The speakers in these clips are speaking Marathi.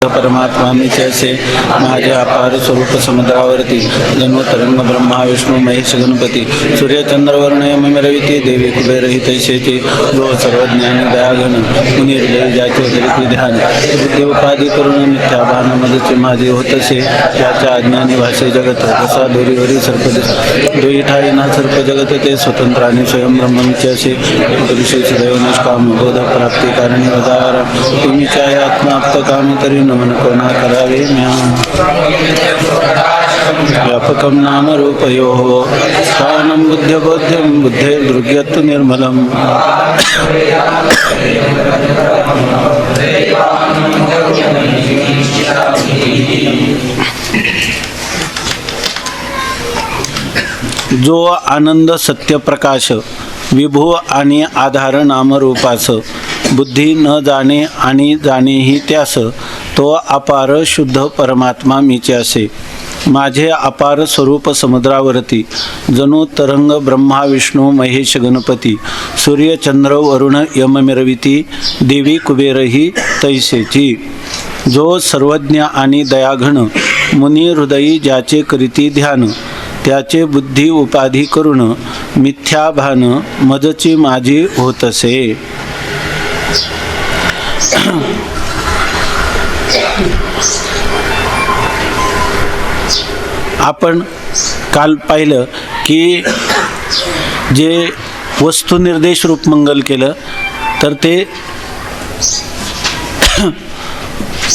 परमात्मा मीच असे माझे अपार स्वरूप समुद्रावरती जन्म तरंग ब्रह्मा विष्णू महेश गणपती सूर्यचंद्रवर्ण यमरविती देवी कुबेरहित शेती जो सर्वज्ञानी दयाघन मुनी हृदय ज्याचे दरिद्री ध्यान बुद्धी उपाधी करून मिथ्या भानामध्येचे माझे होतसे त्याच्या अज्ञानी भाषे जगत कसा दोरीवरी सर्प दोई ठाई ना सर्प जगत ते स्वतंत्र आणि स्वयं ब्रह्म मीच असे विशेष दैव निष्काम बोध प्राप्ती कारणी उदाहरण तुम्हीच्या आत्माप्त काम तरी नमन कोणा करावे म्या व्यापकं नाम रूपयोः स्थानं बुद्ध्यबोध्यं बुद्धेर्दृग्यत्तु निर्मलम् जो आनंद सत्यप्रकाश विभू आणि आधार नामरूपास बुद्धी न जाणे आणि जाणेही त्यास तो अपार शुद्ध परमात्मा मीचे असे माझे अपार स्वरूप समुद्रावरती जणू तरंग ब्रह्मा विष्णू महेश गणपती सूर्य चंद्र वरुण यम मिरविती देवी कुबेरही तैसेची जो सर्वज्ञ आणि दयाघन मुनी हृदयी ज्याचे करीती ध्यान त्याचे बुद्धी उपाधी करून मिथ्या भान मजची माझी होतसे. आपण काल पाहिलं की जे वस्तुनिर्देश रूप मंगल केलं तर ते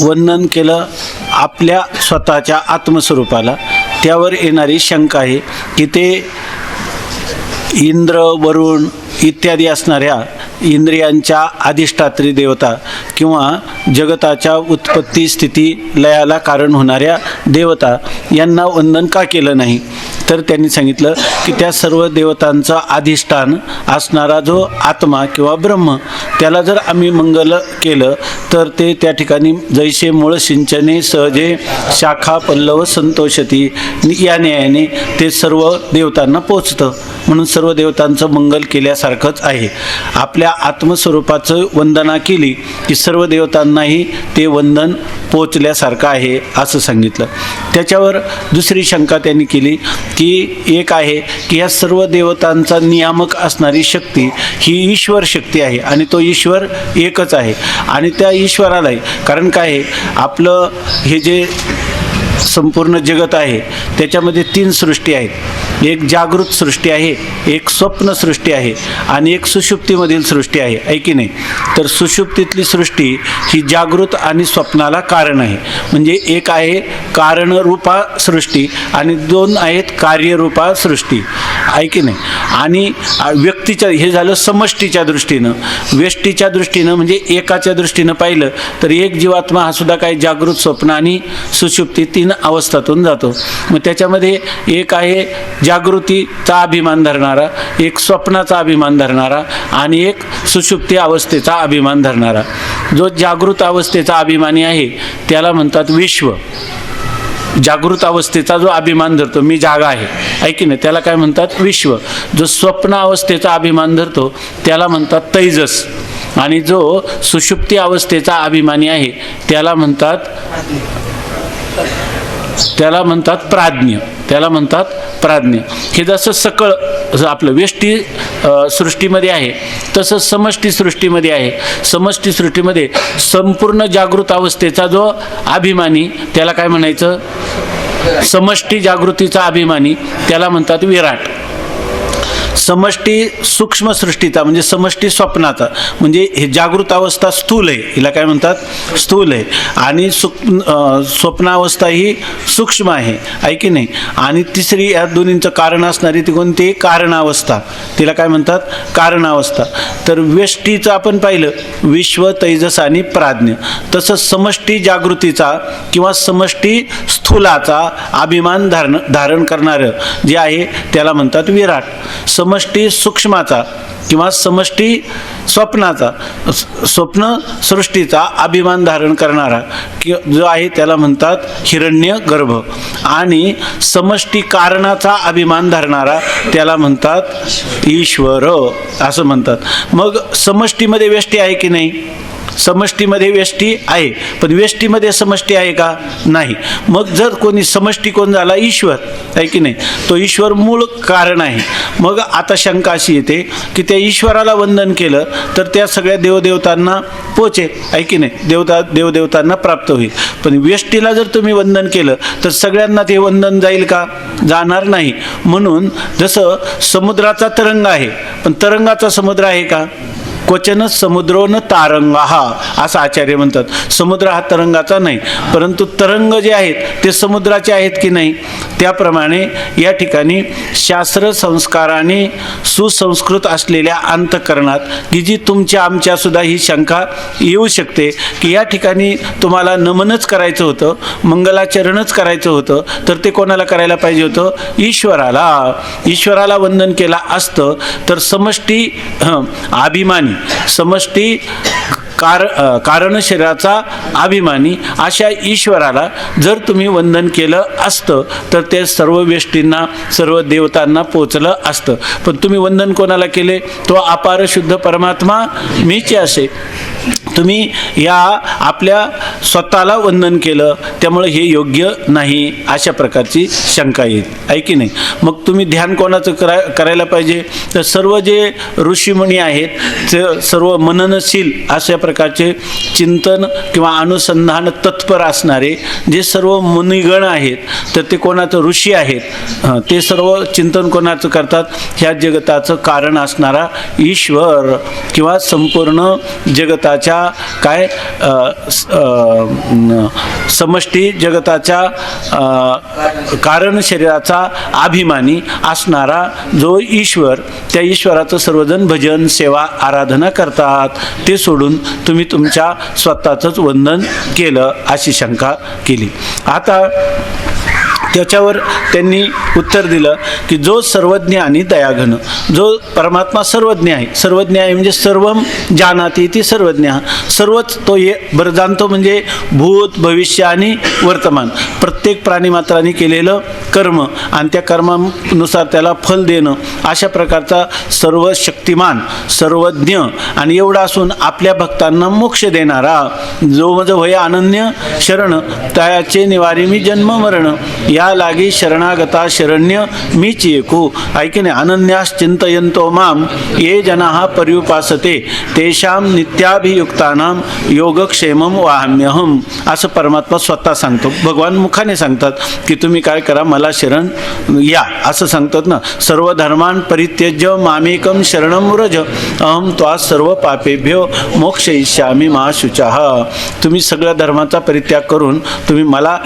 वर्णन केलं आपल्या स्वतःच्या आत्मस्वरूपाला. त्यावर येणारी शंका आहे की ते इंद्र वरुण इत्यादी असणाऱ्या इंद्रियांच्या अधिष्ठात्री देवता किंवा जगताच्या उत्पत्ती स्थिती लयाला कारण होणाऱ्या देवता यांना वंदन का केलं नाही. तर त्यांनी सांगितलं की त्या सर्व देवतांचं अधिष्ठान असणारा जो आत्मा किंवा ब्रह्म त्याला जर आम्ही मंगल केलं तर ते त्या ठिकाणी जैसे मूळ सिंचने सहजे शाखा पल्लव संतोषती या न्यायाने ते सर्व देवतांना पोचतं. म्हणून सर्व देवतांचं मंगल केल्यासारखंच आहे. आपल्या आत्मस्वरूपाचं वंदना केली की सर्व देवतांनाही ते वंदन पोचल्यासारखं आहे असं सांगितलं. त्याच्यावर दुसरी शंका त्यांनी केली की एक आहे की या सर्व देवतांचा नियामक असणारी शक्ती ही ईश्वर शक्ती आहे आणि तो ईश्वर एकच आहे आणि त्या ईश्वरालाही कारण काय आहे आपलं हे जे संपूर्ण जगत आहे त्याच्यामध्ये तीन सृष्टी आहेत. एक जागृत सृष्टी आहे, एक स्वप्न सृष्टी आहे आणि एक सुषुप्तीमधील सृष्टी आहे. आहे की नाही. तर सुषुप्तीतली सृष्टी ही जागृत आणि स्वप्नाला कारण आहे. म्हणजे एक आहे कारणरूपा सृष्टी आणि दोन आहेत कार्यरूपा सृष्टी. आहे की नाही. आणि व्यक्तीच्या हे झालं समष्टीच्या दृष्टीनं. व्यष्टीच्या दृष्टीनं म्हणजे एकाच्या दृष्टीनं पाहिलं तर एक जीवात्मा हा सुद्धा काही जागृत स्वप्न आणि सुषुप्ती तीन अवस्थातून जातो. मग त्याच्यामध्ये एक आहे जागृतीचा अभिमान धरणारा, एक स्वप्नाचा अभिमान धरणारा आणि एक सुषुप्ती अवस्थेचा अभिमान धरणारा. जो जागृत अवस्थेचा अभिमानी आहे त्याला म्हणतात विश्व. जागृत अवस्थेचा जो अभिमान धरतो मी जागा आहे की नाही त्याला काय म्हणतात विश्व. जो स्वप्न अवस्थेचा अभिमान धरतो त्याला म्हणतात तैजस आणि जो सुषुप्ती अवस्थेचा अभिमानी आहे त्याला म्हणतात प्राज्ञ. त्याला म्हणतात प्राज्ञ. हे जसं सकळ आपलं व्यष्टी सृष्टीमध्ये आहे तसं समष्टी सृष्टीमध्ये आहे. समष्टी सृष्टीमध्ये संपूर्ण जागृत अवस्थेचा जो अभिमानी त्याला काय म्हणायचं समष्टी जागृतीचा अभिमानी त्याला म्हणतात विराट. समष्टी सूक्ष्म सृष्टीचा म्हणजे समष्टी स्वप्नाचा म्हणजे हे जागृत अवस्था स्थूल आहे हिला काय म्हणतात स्थूल आहे आणि स्वप्नावस्था ही सूक्ष्म आहे की नाही. आणि तिसरी या दोन्हींचं कारण असणारी ती कोणती कारणावस्था तिला काय म्हणतात कारणावस्था. तर व्यष्टीचं आपण पाहिलं विश्व तैजस आणि प्राज्ञ. तसं समष्टी जागृतीचा किंवा समष्टी स्थूलाचा अभिमान धारण करणारं जे आहे त्याला म्हणतात विराट. समष्टी सूक्ष्माचा किंवा समष्टी स्वप्नाचा स्वप्न सृष्टीचा अभिमान धारण करणारा जो आहे त्याला म्हणतात हिरण्य गर्भ आणि समष्टी कारणाचा अभिमान धरणारा त्याला म्हणतात ईश्वर असं म्हणतात. मग समष्टीमध्ये व्यष्टी आहे की नाही समष्टीमध्ये व्यष्टी आहे, पण व्यष्टीमध्ये समष्टी आहे का? नाही. मग जर कोणी समष्टी कोण झाला? ईश्वर, आहे की नाही? तो ईश्वर मूळ कारण आहे. मग आता शंका अशी येते की त्या ईश्वराला वंदन केलं तर त्या सगळ्या देवदेवतांना पोचेल, आहे की नाही? देवदेवतांना प्राप्त होईल. पण व्यष्टीला जर तुम्ही वंदन केलं तर सगळ्यांना ते वंदन जाईल का? जाणार नाही. म्हणून जसं समुद्राचा तरंग आहे, पण तरंगाचा समुद्र आहे का? क्वचन समुद्रो न तारंगा, असं आचार्य म्हणतात. समुद्र हा तरंगाचा नाही, परंतु तरंग जे आहेत ते समुद्राचे आहेत की नाही? त्याप्रमाणे या ठिकाणी शास्त्र संस्काराने सुसंस्कृत असलेल्या अंतःकरणात की जी तुमच्या आमच्या सुद्धा ही शंका येऊ शकते की या ठिकाणी तुम्हाला नमनच करायचं होतं, मंगलाचरणच करायचं होतं, तर ते कोणाला करायला पाहिजे होतं? ईश्वराला वंदन केला असतं तर समष्टी अभिमानी, समष्टी कारण शरीराचा अभिमानी अशा ईश्वराला जर तुम्ही वंदन केलं असतं तर ते सर्व व्यष्टींना, सर्व देवतांना पोचलं असतं. पण तुम्ही वंदन कोणाला केले? तो अपार शुद्ध परमात्मा मीच असे. तुम्ही या आपल्या स्वतःला वंदन केलं, त्यामुळे हे योग्य नाही, अशा प्रकारची शंका येईल, आहे की नाही? मग तुम्ही ध्यान कोणाचं करायला पाहिजे? तर सर्व जे ऋषीमुनी आहेत ते सर्व मननशील अशा प्रकारचे चिंतन किंवा अनुसंधान तत्पर असणारे जे सर्व मुनिगण आहेत, तर ते कोणाचं? ऋषी आहेत. ते सर्व चिंतन कोणाचं करतात? ह्या जगताचं कारण असणारा ईश्वर किंवा संपूर्ण जगताच्या काय समष्टी जगताच्या कारण शरीराचा अभिमानी असणारा जो ईश्वर, त्या ईश्वराचं सर्वजण भजन, सेवा, आराधना करतात. ते सोडून तुम्ही तुमच्या स्वतःचंच वंदन केलं, अशी शंका केली. आता त्याच्यावर त्यांनी उत्तर दिलं की जो सर्वज्ञ आणि दयाघन, जो परमात्मा सर्वज्ञ आहे. सर्वज्ञ आहे म्हणजे सर्वम जानाति ती सर्वज्ञ, सर्वच तो बरं जाणतो, म्हणजे भूत, भविष्य आणि वर्तमान प्रत्येक प्राणीमात्राने केलेलं कर्म आणि त्या कर्मानुसार त्याला फल देणं, अशा प्रकारचा सर्व शक्तिमान, सर्वज्ञ आणि एवढा असून आपल्या भक्तांना मोक्ष देणारा, जो माझं भय अनन्य शरण त्याचे निवारी मी जन्म मरण, या लागी शरणागता शरण्य मीच एकू, ऐकी नाही? अनन्यास चिंतयंतो माम ये जनाः पर्युपासते तेषाम नित्याभियुक्तानाम योगक्षेमम वाहम्यहम, असं परमात्मा स्वतः सांगतो. भगवान मुखाने सांगतात की तुम्ही काय करा, मला शरण या, असं सांगतात ना. सर्व धर्मान परित्यज्य मामेकम शरणम व्रज अहम त्वा सर्व पापेभ्यो मोक्षयिष्यामि मा शुचः. तुम्ही सगळ्या धर्माचा परित्याग करून तुम्ही मला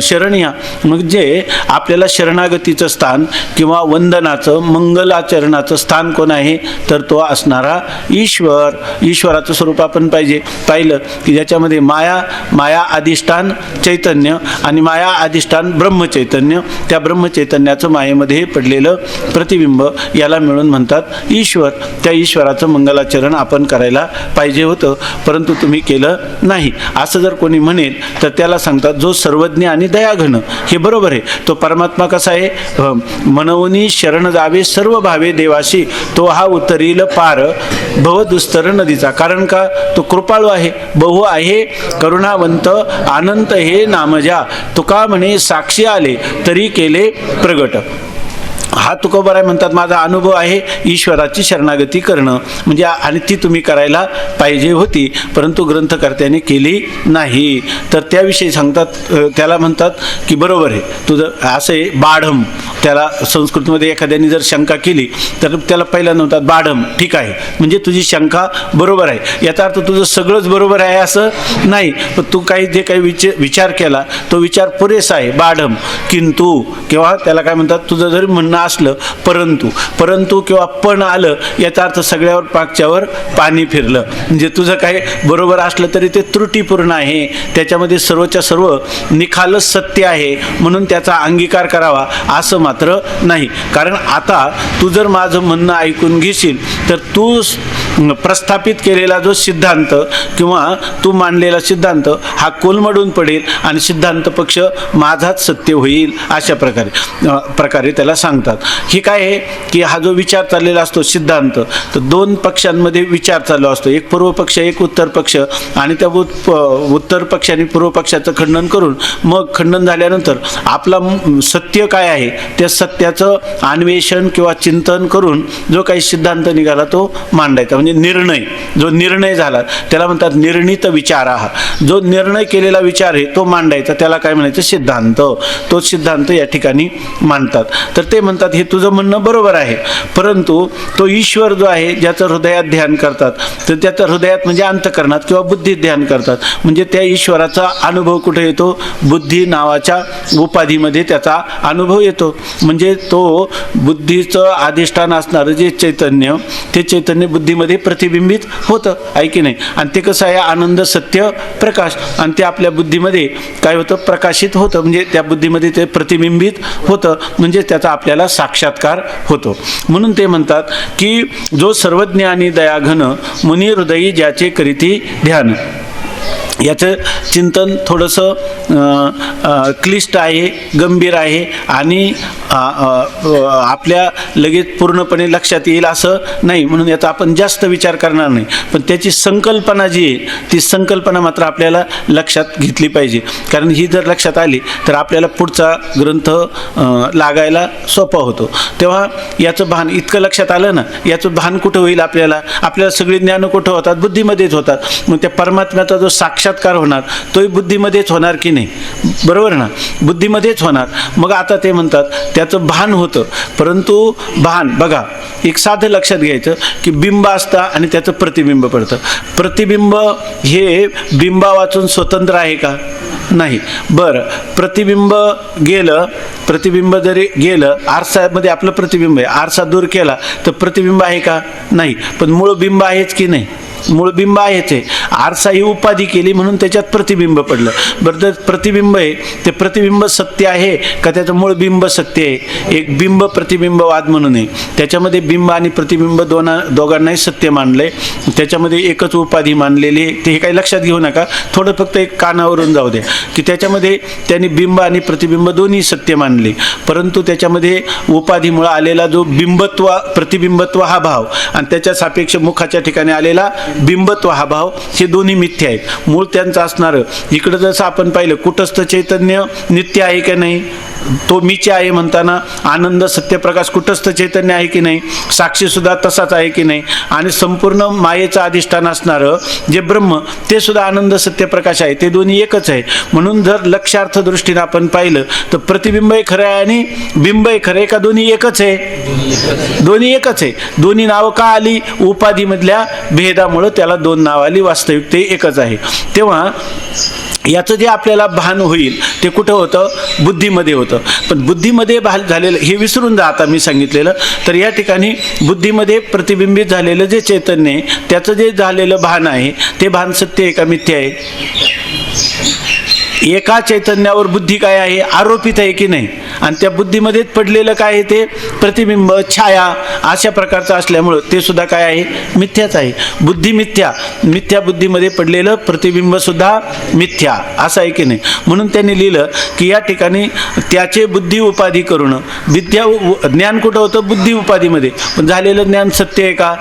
शरण या. मग जे आपल्याला शरणागतीचं स्थान किंवा वंदनाचं, मंगलाचरणाचं स्थान कोण आहे? तर तो असणारा ईश्वर. ईश्वराचं स्वरूप आपण पाहिलं की ज्याच्यामध्ये माया अधिष्ठान चैतन्य आणि माया अधिष्ठान ब्रह्मचैतन्य, त्या ब्रह्मचैतन्याचं मायेमध्ये पडलेलं प्रतिबिंब, याला मिळून म्हणतात ईश्वर. त्या ईश्वराचं मंगलाचरण आपण करायला पाहिजे होतं, परंतु तुम्ही केलं नाही, असं जर कोणी म्हणेल तर त्याला सांगतात जो सर्वज्ञ आणि दयाघन. हे बरोबर आहे. तो परमात्मा कसा आहे? मनवनी शरण जावे सर्व भावे देवाशी, तो हा उतरील पार भवदुस्तर नदीचा. कारण का? तो कृपाळू आहे, बहु आहे करुणावंत, अनंत हे नामजा. तुका म्हणे साक्षी आले तरी केले प्रगट. हा तुकोबाराय म्हणतात माझा अनुभव आहे ईश्वराची शरणागती करणं, म्हणजे आणि ती तुम्ही करायला पाहिजे होती, परंतु ग्रंथकर्त्याने केली नाही. तर त्याविषयी सांगतात, त्याला म्हणतात की बरोबर आहे तुझं. असं आहे बाढम, त्याला संस्कृतमध्ये एखाद्याने जर शंका केली तर त्याला पहिला म्हणतात बाढम, ठीक आहे, म्हणजे तुझी शंका बरोबर आहे. याचा अर्थ तुझं सगळंच बरोबर आहे असं नाही, पण तू जे काही विचार केला तो विचार पुरेसा आहे. बाढम किंतु किंवा त्याला काय म्हणतात, तुझं जरी म्हणणं असलं परंतु किंवा पण आलं, याचा अर्थ सगळ्यावर पाकच्यावर पाणी फिरलं, म्हणजे तुझं काय बरोबर असलं तरी ते त्रुटीपूर्ण आहे, त्याच्यामध्ये सर्वच्या सर्व निखालस सत्य आहे, म्हणून त्याचा अंगीकार करावा असं मात्र नाही. कारण आता तू जर माझं म्हणणं ऐकून घेशील तर तू प्रस्थापित केलेला जो सिद्धांत किंवा तू मांडलेला सिद्धांत हा कोलमडून पडेल आणि सिद्धांत पक्ष माझाच सत्य होईल, अशा प्रकारे त्याला सांगतात. हे काय आहे की हा जो विचार चाललेला असतो सिद्धांत, तर दोन पक्षांमध्ये विचार चालू असतो, एक पूर्व पक्ष एक उत्तर पक्ष, आणि त्या उत्तर पक्षाने पूर्व पक्षाचं खंडन करून मग खंडन झाल्यानंतर आपला सत्य काय आहे त्या सत्याचं अन्वेषण किंवा चिंतन करून जो काही सिद्धांत निघाला तो मांडायचा, म्हणजे निर्णय, जो निर्णय झाला त्याला म्हणतात निर्णित विचाराः. जो निर्णय केलेला विचार आहे तो मांडायचा, त्याला काय म्हणायचं सिद्धांत. तो सिद्धांत या ठिकाणी मांडतात. तर ते म्हणतात हे तुझं म्हणणं बरोबर आहे, परंतु तो ईश्वर जो आहे ज्याचं हृदयात ध्यान करतात, तर त्याचं हृदयात म्हणजे अंतःकरणात किंवा बुद्धीत ध्यान करतात, म्हणजे त्या ईश्वराचा अनुभव कुठे येतो, बुद्धी नावाच्या उपाधीमध्ये त्याचा अनुभव येतो. म्हणजे तो बुद्धीचं अधिष्ठान असणारं जे चैतन्य, ते चैतन्य बुद्धीमध्ये प्रतिबिंबित होतं, आहे की नाही. आणि ते कसं आहे, आनंद सत्य प्रकाश, आणि ते आपल्या बुद्धीमध्ये काय होतं, प्रकाशित होतं, म्हणजे त्या बुद्धीमध्ये ते प्रतिबिंबित होतं, म्हणजे त्याचा आपल्याला साक्षात्कार होतो. म्हणून ते म्हणतात की जो सर्वज्ञ आणि दयाघन मुनी हृदयी ज्याचे करीती ध्यान. याचं चिंतन थोडंसं क्लिष्ट आहे, गंभीर आहे, आणि आपल्या लगेच पूर्णपणे लक्षात येईल असं नाही, म्हणून याचा आपण जास्त विचार करणार नाही. पण त्याची संकल्पना जी आहे ती संकल्पना मात्र आपल्याला लक्षात घेतली पाहिजे, कारण ही जर लक्षात आली तर आपल्याला पुढचा ग्रंथ लागायला सोपा होतो. तेव्हा याचं भान इतकं लक्षात आलं ना, याचं भान कुठं होईल, आपल्याला सगळी ज्ञान कुठं होतात, बुद्धीमध्येच होतात. मग त्या परमात्म्याचा जो साक्षात्कार होणार तोही बुद्धीमध्येच होणार की नाही, बरोबर ना, बुद्धीमध्येच होणार. मग आता ते म्हणतात त्याचं भान होतं, परंतु भान बघा एक साधं लक्षात घ्यायचं की बिंब असतं आणि त्याचं प्रतिबिंब पडतं. प्रतिबिंब हे बिंबा वाचून स्वतंत्र आहे का, नाही. बरं, प्रतिबिंब जरी गेलं, आरसामध्ये आपलं प्रतिबिंब आहे, आरसा दूर केला तर प्रतिबिंब आहे का, नाही. पण मूळ बिंब आहेच की नाही, मूळ बिंब आहेच आहे. आरसा ही उपाधी केली म्हणून त्याच्यात प्रतिबिंब पडलं. बरं, तर प्रतिबिंब आहे ते प्रतिबिंब सत्य आहे का त्याचं मूळ बिंब सत्य आहे. एक बिंब प्रतिबिंबवाद म्हणून आहे, त्याच्यामध्ये बिंब आणि प्रतिबिंब दोघांनाही सत्य मानलंय, त्याच्यामध्ये एकच उपाधी मानलेली आहे. ते हे काही लक्षात घेऊ नका, थोडं फक्त एक कानावरून जाऊ द्या की त्याच्यामध्ये त्यांनी बिंब आणि प्रतिबिंब दोन्ही सत्य मानले, परंतु त्याच्यामध्ये उपाधीमुळे आलेला जो प्रतिबिंबत्व हा भाव आणि त्याच्या सापेक्ष मुखाच्या ठिकाणी आलेला बिंबत्व हा भाव, हे दोन्ही मिथ्या आहेत. मूळ त्यांचं असणारं इकडं जसं आपण पाहिलं कुटस्थ चैतन्य नित्य आहे की नाही, तो मीचे आहे म्हणताना आनंद सत्यप्रकाश कुटस्थ चैतन्य आहे की नाही, साक्षी सुद्धा तसाच आहे की नाही, आणि संपूर्ण मायेचं अधिष्ठान असणारं जे ब्रह्म ते सुद्धा आनंद सत्यप्रकाश आहे, ते दोन्ही एकच आहे. म्हणून जर लक्षार्थ दृष्टीने आपण पाहिलं तर प्रतिबिंबही खरं आहे आणि बिंबही खरं आहे का, दोन्ही एकच आहे, दोन्ही एकच आहे. दोन्ही नावं का आली, उपाधीमधल्या भेदामुळं त्याला दोन नाव आली, वास्तविक ते एकच आहे. तेव्हा याचं जे आपल्याला भान होईल ते कुठं होतं, बुद्धीमध्ये होतं. पण बुद्धीमध्ये भान झालेलं हे विसरून जा आता मी सांगितलेलं. तर या ठिकाणी बुद्धीमध्ये प्रतिबिंबित झालेलं जे चैतन्य आहे त्याचं जे झालेलं भान आहे ते भान सत्य आहे का मिथ्या आहे. एका चैतन्यावर बुद्धी काय आहे, आरोपित आहे की नाही, आणि त्या बुद्धीमध्येच पडलेलं काय आहे ते प्रतिबिंब छाया अशा प्रकारचं असल्यामुळं ते सुद्धा काय आहे, मिथ्याच आहे. बुद्धी मिथ्या बुद्धीमध्ये पडलेलं प्रतिबिंब सुद्धा मिथ्या असं आहे की नाही. म्हणून त्यांनी लिहिलं की या ठिकाणी त्याचे बुद्धी उपाधी करून ज्ञान कुठं होतं, बुद्धी उपाधीमध्ये, पण झालेलं ज्ञान सत्य आहे का,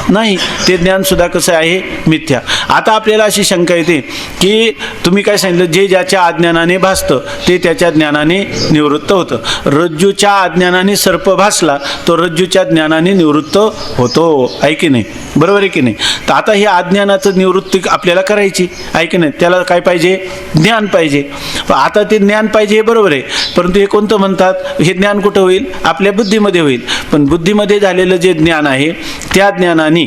नाही, ते ज्ञान सुद्धा कसं आहे, मिथ्या. आता आपल्याला अशी शंका येते की तुम्ही काय सांगितलं, जे ज्याच्या अज्ञानाने भासतं ते त्याच्या ज्ञानाने निवृत्त होतं. रज्जूच्या अज्ञानाने सर्प भासला तो रज्जूच्या ज्ञानाने निवृत्त होतो, आहे की नाही, बरोबर आहे की नाही. तर आता ही अज्ञानाचं निवृत्ती आपल्याला करायची आहे की नाही, त्याला काय पाहिजे, ज्ञान पाहिजे. आता ते ज्ञान पाहिजे हे बरोबर आहे, परंतु हे कोणतं म्हणतात, हे ज्ञान कुठं होईल, आपल्या बुद्धीमध्ये होईल. पण बुद्धीमध्ये झालेलं जे ज्ञान आहे त्या ज्ञानाने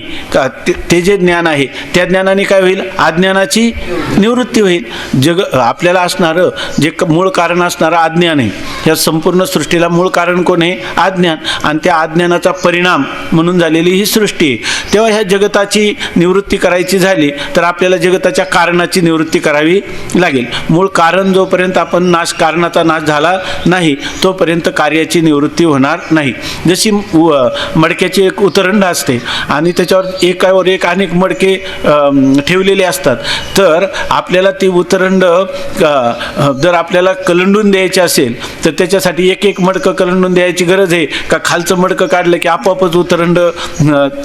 ते जे ज्ञान आहे त्या ज्ञानाने काय होईल, अज्ञानाची निवृत्ती होईल. आपल्याला असणारं जे मूळ कारण असणारं अज्ञान आहे, या संपूर्ण सृष्टीला मूळ कारण कोण आहे, अज्ञान, आणि त्या अज्ञानाचा परिणाम म्हणून झालेली ही सृष्टी आहे. तेव्हा ह्या जगताची निवृत्ती करायची झाली तर आपल्याला जगताच्या कारणाची निवृत्ती करावी लागेल. मूळ कारण जोपर्यंत आपण कारणाचा नाश झाला नाही तोपर्यंत कार्याची निवृत्ती होणार नाही. जशी मडक्याची एक उतरंड असते आणि त्याच्यावर एकावर एक अनेक मडके ठेवलेले असतात, तर आपल्याला ती उतरंड जर आपल्याला कलंडून द्यायची असेल तर तर त्याच्यासाठी एक एक मडकं कलंडून द्यायची गरज आहे का? खालचं मडकं काढलं की आपोआपच उतरंड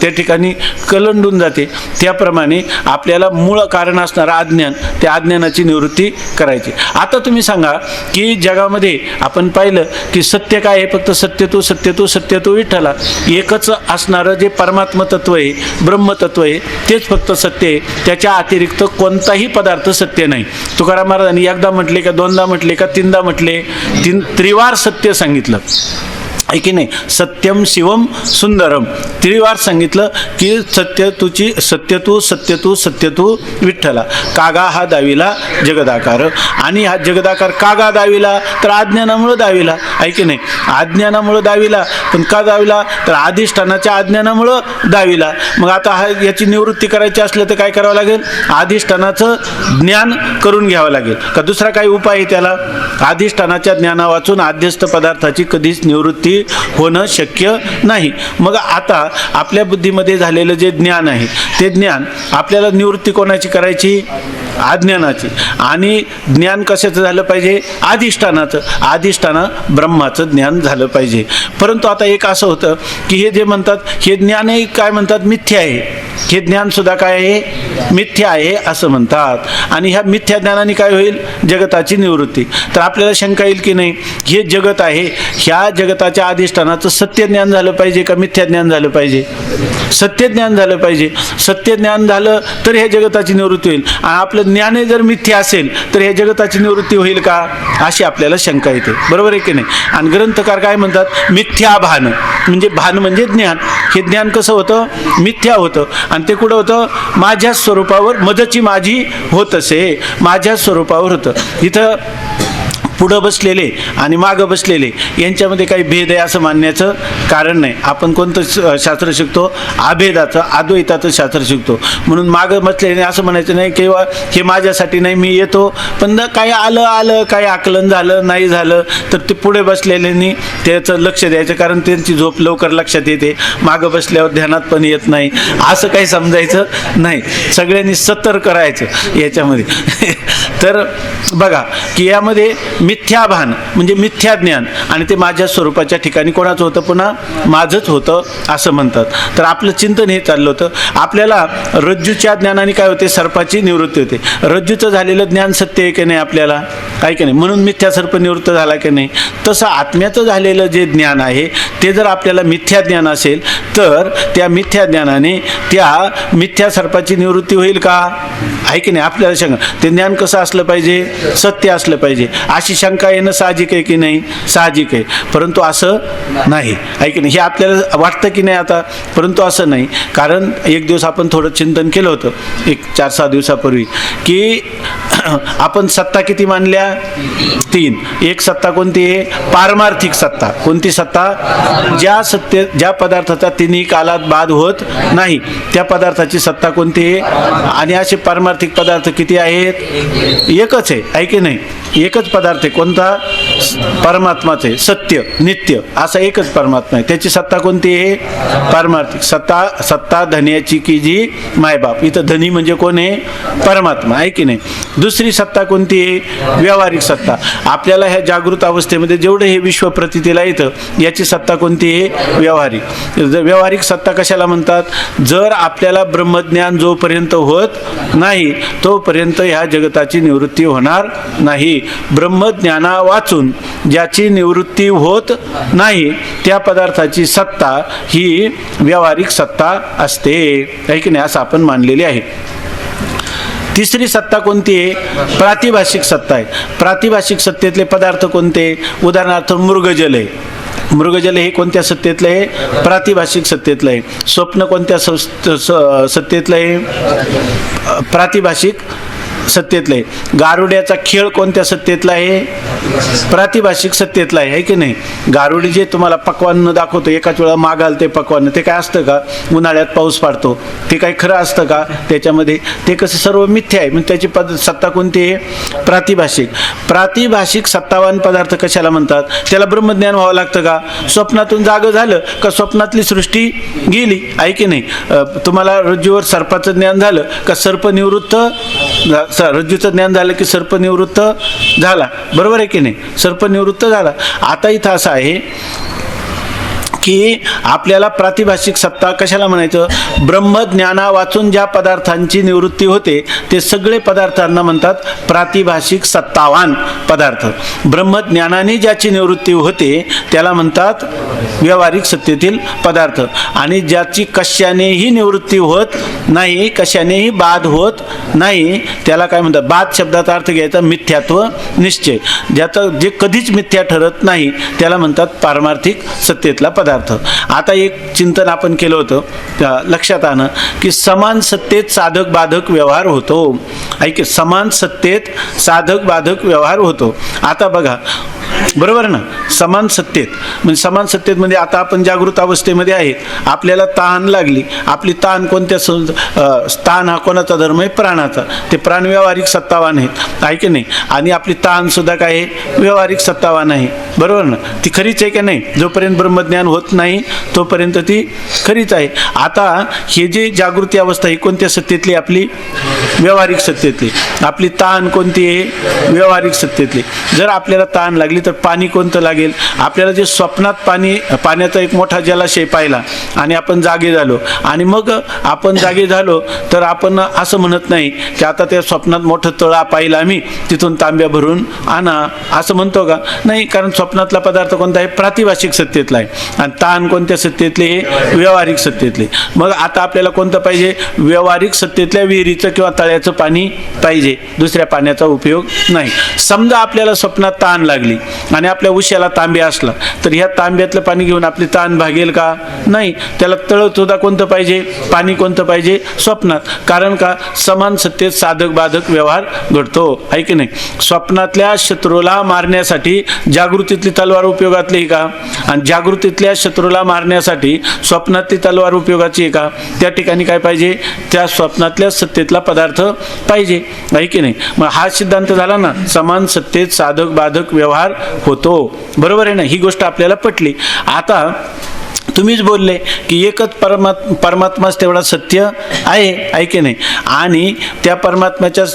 त्या ठिकाणी कलंडून जाते. त्याप्रमाणे आपल्याला मूळ कारण असणारं अज्ञान, त्या अज्ञानाची निवृत्ती करायची. आता तुम्ही सांगा की जगामध्ये आपण पाहिलं की सत्य काय आहे? फक्त सत्य तू विठ्ठला. एकच असणारं जे परमात्म तत्व आहे, ब्रह्मतत्व आहे, तेच फक्त सत्य आहे. त्याच्या अतिरिक्त कोणताही पदार्थ सत्य नाही. तुकाराम महाराजांनी एकदा म्हटले का, दोनदा म्हटले का, तीनदा म्हटले, त्रिवार सत्य सांगितलं आहे की नाही? सत्यम शिवम सुंदरम त्रिवार सांगितलं की सत्य तू विठ्ठला. कागा हा दाविला जगदाकार. आणि हा जगदाकार कागा दाविला? तर अज्ञानामुळं दाविला, आहे की नाही? अज्ञानामुळं दाविला. पण का दाविला? तर अधिष्ठानाच्या अज्ञानामुळं दाविला. मग आता याची निवृत्ती करायची असलं तर काय करावं लागेल? अधिष्ठानाचं ज्ञान करून घ्यावं लागेल. का दुसरा काही उपाय आहे त्याला? अधिष्ठानाच्या ज्ञाना वाचून आद्यस्थ पदार्थाची कधीच निवृत्ती होणं शक्य नाही. मग आता आपल्या बुद्धीमध्ये झालेलं जे ज्ञान आहे, ते ज्ञान आपल्याला निवृत्ती कोणाची करायची? अज्ञानाची. आणि ज्ञान कशाचं झालं पाहिजे? अधिष्ठानाचं. अधिष्ठाना ब्रह्माचं ज्ञान झालं पाहिजे. परंतु आता एक असं होतं की हे जे म्हणतात हे ज्ञानही काय म्हणतात? मिथ्या आहे. हे ज्ञानसुद्धा काय आहे? मिथ्या आहे असं म्हणतात. आणि ह्या मिथ्या ज्ञानाने काय होईल? जगताची निवृत्ती. तर आपल्याला शंका येईल की नाही, हे जगत आहे, ह्या जगताच्या अधिष्ठानाचं सत्य ज्ञान झालं पाहिजे का मिथ्या ज्ञान झालं पाहिजे? सत्य ज्ञान झालं पाहिजे. सत्य ज्ञान झालं तर ह्या जगताची निवृत्ती होईल. आणि आपलं ज्ञान जर मिथ्या असेल तर ह्या जगताची निवृत्ती होईल का? अशी आपल्याला शंका येते. बरोबर आहे की नाही? आणि ग्रंथकार काय म्हणतात? मिथ्या भान. म्हणजे भान म्हणजे ज्ञान. हे ज्ञान कसं होतं? मिथ्या होतं. आणि ते कुठं होतं? माझ्या स्वरूपावर मजची माझी होत असे, माझ्या स्वरूपावर होतं. इथं पुढं बसलेले आणि मागं बसलेले यांच्यामध्ये काही भेद आहे असं मानण्याचं कारण नाही. आपण कोणतं शास्त्र शिकतो? अभेदाचं, अद्वैताचं शास्त्र शिकतो. म्हणून मागं बसलेले असं म्हणायचं नाही किंवा हे माझ्यासाठी नाही, मी येतो पण काही आलं काही आकलन झालं नाही झालं तर ते पुढे बसलेल्यांनी त्याचं लक्ष द्यायचं, कारण त्यांची झोप लवकर लक्षात येते. मागं बसल्यावर ध्यानात पण येत नाही असं काही समजायचं नाही. सगळ्यांनी सतर्क राहायचं याच्यामध्ये. तर बघा की यामध्ये मिथ्या भान म्हणजे मिथ्या ज्ञान, आणि ते माझ्या स्वरूपाच्या ठिकाणी कोणाचं होतं? पुन्हा माझंच होतं असं म्हणतात. तर आपलं चिंतन हे चाललं होतं. आपल्याला रज्जूच्या ज्ञानाने काय होते? सर्पाची निवृत्ती होते. रज्जूचं झालेलं ज्ञान सत्य आहे की नाही आपल्याला? आहे की नाही? म्हणून मिथ्या सर्प निवृत्त झाला की नाही? तसं आत्म्याचं झालेलं जे ज्ञान आहे ते जर आपल्याला मिथ्या ज्ञान असेल तर त्या मिथ्या ज्ञानाने त्या मिथ्या सर्पाची निवृत्ती होईल का? आहे की नाही? आपल्याला शंका. ते ज्ञान कसं असलं पाहिजे? सत्य असलं पाहिजे. अशी शंका येणं साहजिक आहे की नाही? साहजिक आहे. परंतु असं नाही, आहे की नाही? हे आपल्याला वाटतं की नाही आता? परंतु असं नाही. कारण एक दिवस आपण थोडं चिंतन केलं होतं एक 4-6 दिवसापूर्वी की आपण सत्ता किती मानल्या? 3. एक सत्ता कोणती आहे? पारमार्थिक सत्ता. कोणती सत्ता? ज्या पदार्थाचा तिन्ही कालात बाध होत नाही त्या पदार्थाची सत्ता कोणती आहे? आणि असे पारमार्थिक पदार्थ किती आहेत? एकच आहे की नाही? एकच पदार्थ आहे. कोणता? परमात्माच आहे. सत्य नित्य असा एकच परमात्मा आहे. त्याची सत्ता कोणती आहे? पारमार्थिक सत्ता धन्याची की जी मायबाप. इथं धनी म्हणजे कोण आहे? परमात्मा, आहे की नाही? दुसरी सत्ता कोणती आहे? व्यावहारिक सत्ता. आपल्याला ह्या जागृत अवस्थेमध्ये जेवढं हे विश्व प्रतीतीला येतं याची सत्ता कोणती आहे? व्यावहारिक. व्यावहारिक सत्ता कशाला म्हणतात? जर आपल्याला ब्रह्मज्ञान जोपर्यंत होत नाही तोपर्यंत ह्या जगताची निवृत्ती होणार नाही. ब्रह्मज्ञाना वाचून ज्याची निवृत्ती होत नाही त्या पदार्थाची सत्ता ही व्यावहारिक सत्ता असते, आहे की नाही? असं आपण मानलेले आहे. तिसरी सत्ता कोणती आहे? प्रातिभाषिक सत्ता आहे. प्रातिभाषिक सत्तेतले पदार्थ कोणते? उदाहरणार्थ मृगजल आहे. मृगजल हे कोणत्या सत्तेतलं आहे? प्रातिभाषिक सत्तेतलं आहे. स्वप्न कोणत्या सत्तेतलं आहे? प्रातिभाषिक सत्तेतलं आहे. गारुड्याचा खेळ कोणत्या सत्तेतला आहे? प्रातिभाषिक सत्तेतला आहे की नाही? गारुडी जे तुम्हाला पक्वान्न दाखवतो एकाच वेळा मागाल ते पक्वान्न, ते काय असतं का? उन्हाळ्यात पाऊस पाडतो ते काही खरं असतं का त्याच्यामध्ये? ते कसं सर्व मिथ्या आहे. मग त्याची सत्ता कोणती आहे? प्रातिभाषिक. प्रातिभाषिक सत्तावान पदार्थ कशाला म्हणतात? त्याला ब्रह्मज्ञान व्हावं लागतं का? स्वप्नातून जागं झालं का स्वप्नातली सृष्टी गेली, आहे की नाही? तुम्हाला रज्जूवर सर्पाचं ज्ञान झालं का सर्प निवृत्त रज्जूचं ज्ञान झालं की सर्प निवृत्त झाला, बरोबर आहे की नाही? सर्प निवृत्त झाला. आता इथं असं आहे की आपल्याला प्रातिभाषिक सत्ता कशाला म्हणायचं? ब्रह्मज्ञाना वाचून ज्या पदार्थांची निवृत्ती होते ते सगळे पदार्थांना म्हणतात प्रातिभाषिक सत्तावान पदार्थ. ब्रह्मज्ञानाने ज्याची निवृत्ती होते त्याला म्हणतात व्यावहारिक सत्तेतील पदार्थ. आणि ज्याची कशानेही निवृत्ती होत नाही, कशानेही बाध होत नाही, त्याला काय म्हणतात? बाध शब्दाचा अर्थ घ्यायचा मिथ्यात्व निश्चय. ज्याचं जे कधीच मिथ्या ठरत नाही त्याला म्हणतात पारमार्थिक सत्तेतला पदार्थ. आता एक चिंतन आपण केलं होतं, लक्षात आलं की समान सत्तेत साधक बाधक व्यवहार होतो. ऐक, समान सत्तेत साधक बाधक व्यवहार होतो. आता बघा, बरोबर ना? समान सत्तेत म्हणजे समान सत्तेत म्हणजे आता आपण जागृत अवस्थेमध्ये आहेत, आपल्याला तहान लागली. आपली तहान कोणत्या तहान हा कोणाचा धर्म आहे? प्राणाचा. ते प्राण व्यावहारिक सत्तावान आहेत, आहे की नाही? आणि आपली तहान सुद्धा काय आहे? व्यावहारिक सत्तावान आहे, बरोबर ना? ती खरीच आहे की नाही? जोपर्यंत ब्रह्मज्ञान होत नाही तोपर्यंत ती खरीच आहे. आता हे जे जागृती अवस्था ही कोणत्या सत्तेतली? आपली व्यावहारिक सत्तेतली. आपली तहान कोणती आहे? व्यावहारिक सत्तेतली. जर आपल्याला तहान लागली तर पाणी कोणतं लागेल? आपल्याला जे स्वप्नात पाण्याचा एक मोठा जलाशय पाहिला आणि आपण जागे झालो, आणि मग आपण जागे झालो तर आपण असं म्हणत नाही की आता त्या स्वप्नात मोठं तळा पाहिलं आम्ही, तिथून तांब्या भरून आणा, असं म्हणतो का? नाही, कारण स्वप्नातला पदार्थ कोणता आहे? प्रातिभाषिक सत्तेतला आहे. आणि तहान कोणत्या सत्तेतली आहे? व्यावहारिक सत्तेतली. मग आता आपल्याला कोणतं पाहिजे? व्यावहारिक सत्तेतल्या विहिरीचं किंवा तळ्याचं पाणी पाहिजे, दुसऱ्या पाण्याचा उपयोग नाही. समजा आपल्याला स्वप्नात तहान लागली आणि आपल्या उश्याला तांब्या असला तर ह्या तांब्यातलं पाणी घेऊन आपली तहान भागेल का? नाही. त्याला तळ सुद्धा कोणतं पाहिजे? पाणी कोणतं पाहिजे? स्वप्नात. कारण का? समान सत्तेत साधक बाधक व्यवहार घडतो, आहे की नाही? स्वप्नातल्या शत्रूला मारण्यासाठी जागृतीतली तलवार उपयोगातली आहे का? आणि जागृतीतल्या शत्रूला मारण्यासाठी स्वप्नातली तलवार उपयोगाची आहे का? त्या ठिकाणी काय पाहिजे? त्या स्वप्नातल्या सत्तेतला पदार्थ पाहिजे, आहे की नाही? मग हा सिद्धांत झाला ना, समान सत्तेत साधक बाधक व्यवहार होतो, बरोबर आहे ना? ही गोष्ट आपल्याला पटली. आता तुम्हीच बोलले की एकच परमात्माच तेवढा सत्य आहे की नाही? आणि त्या परमात्म्याच्या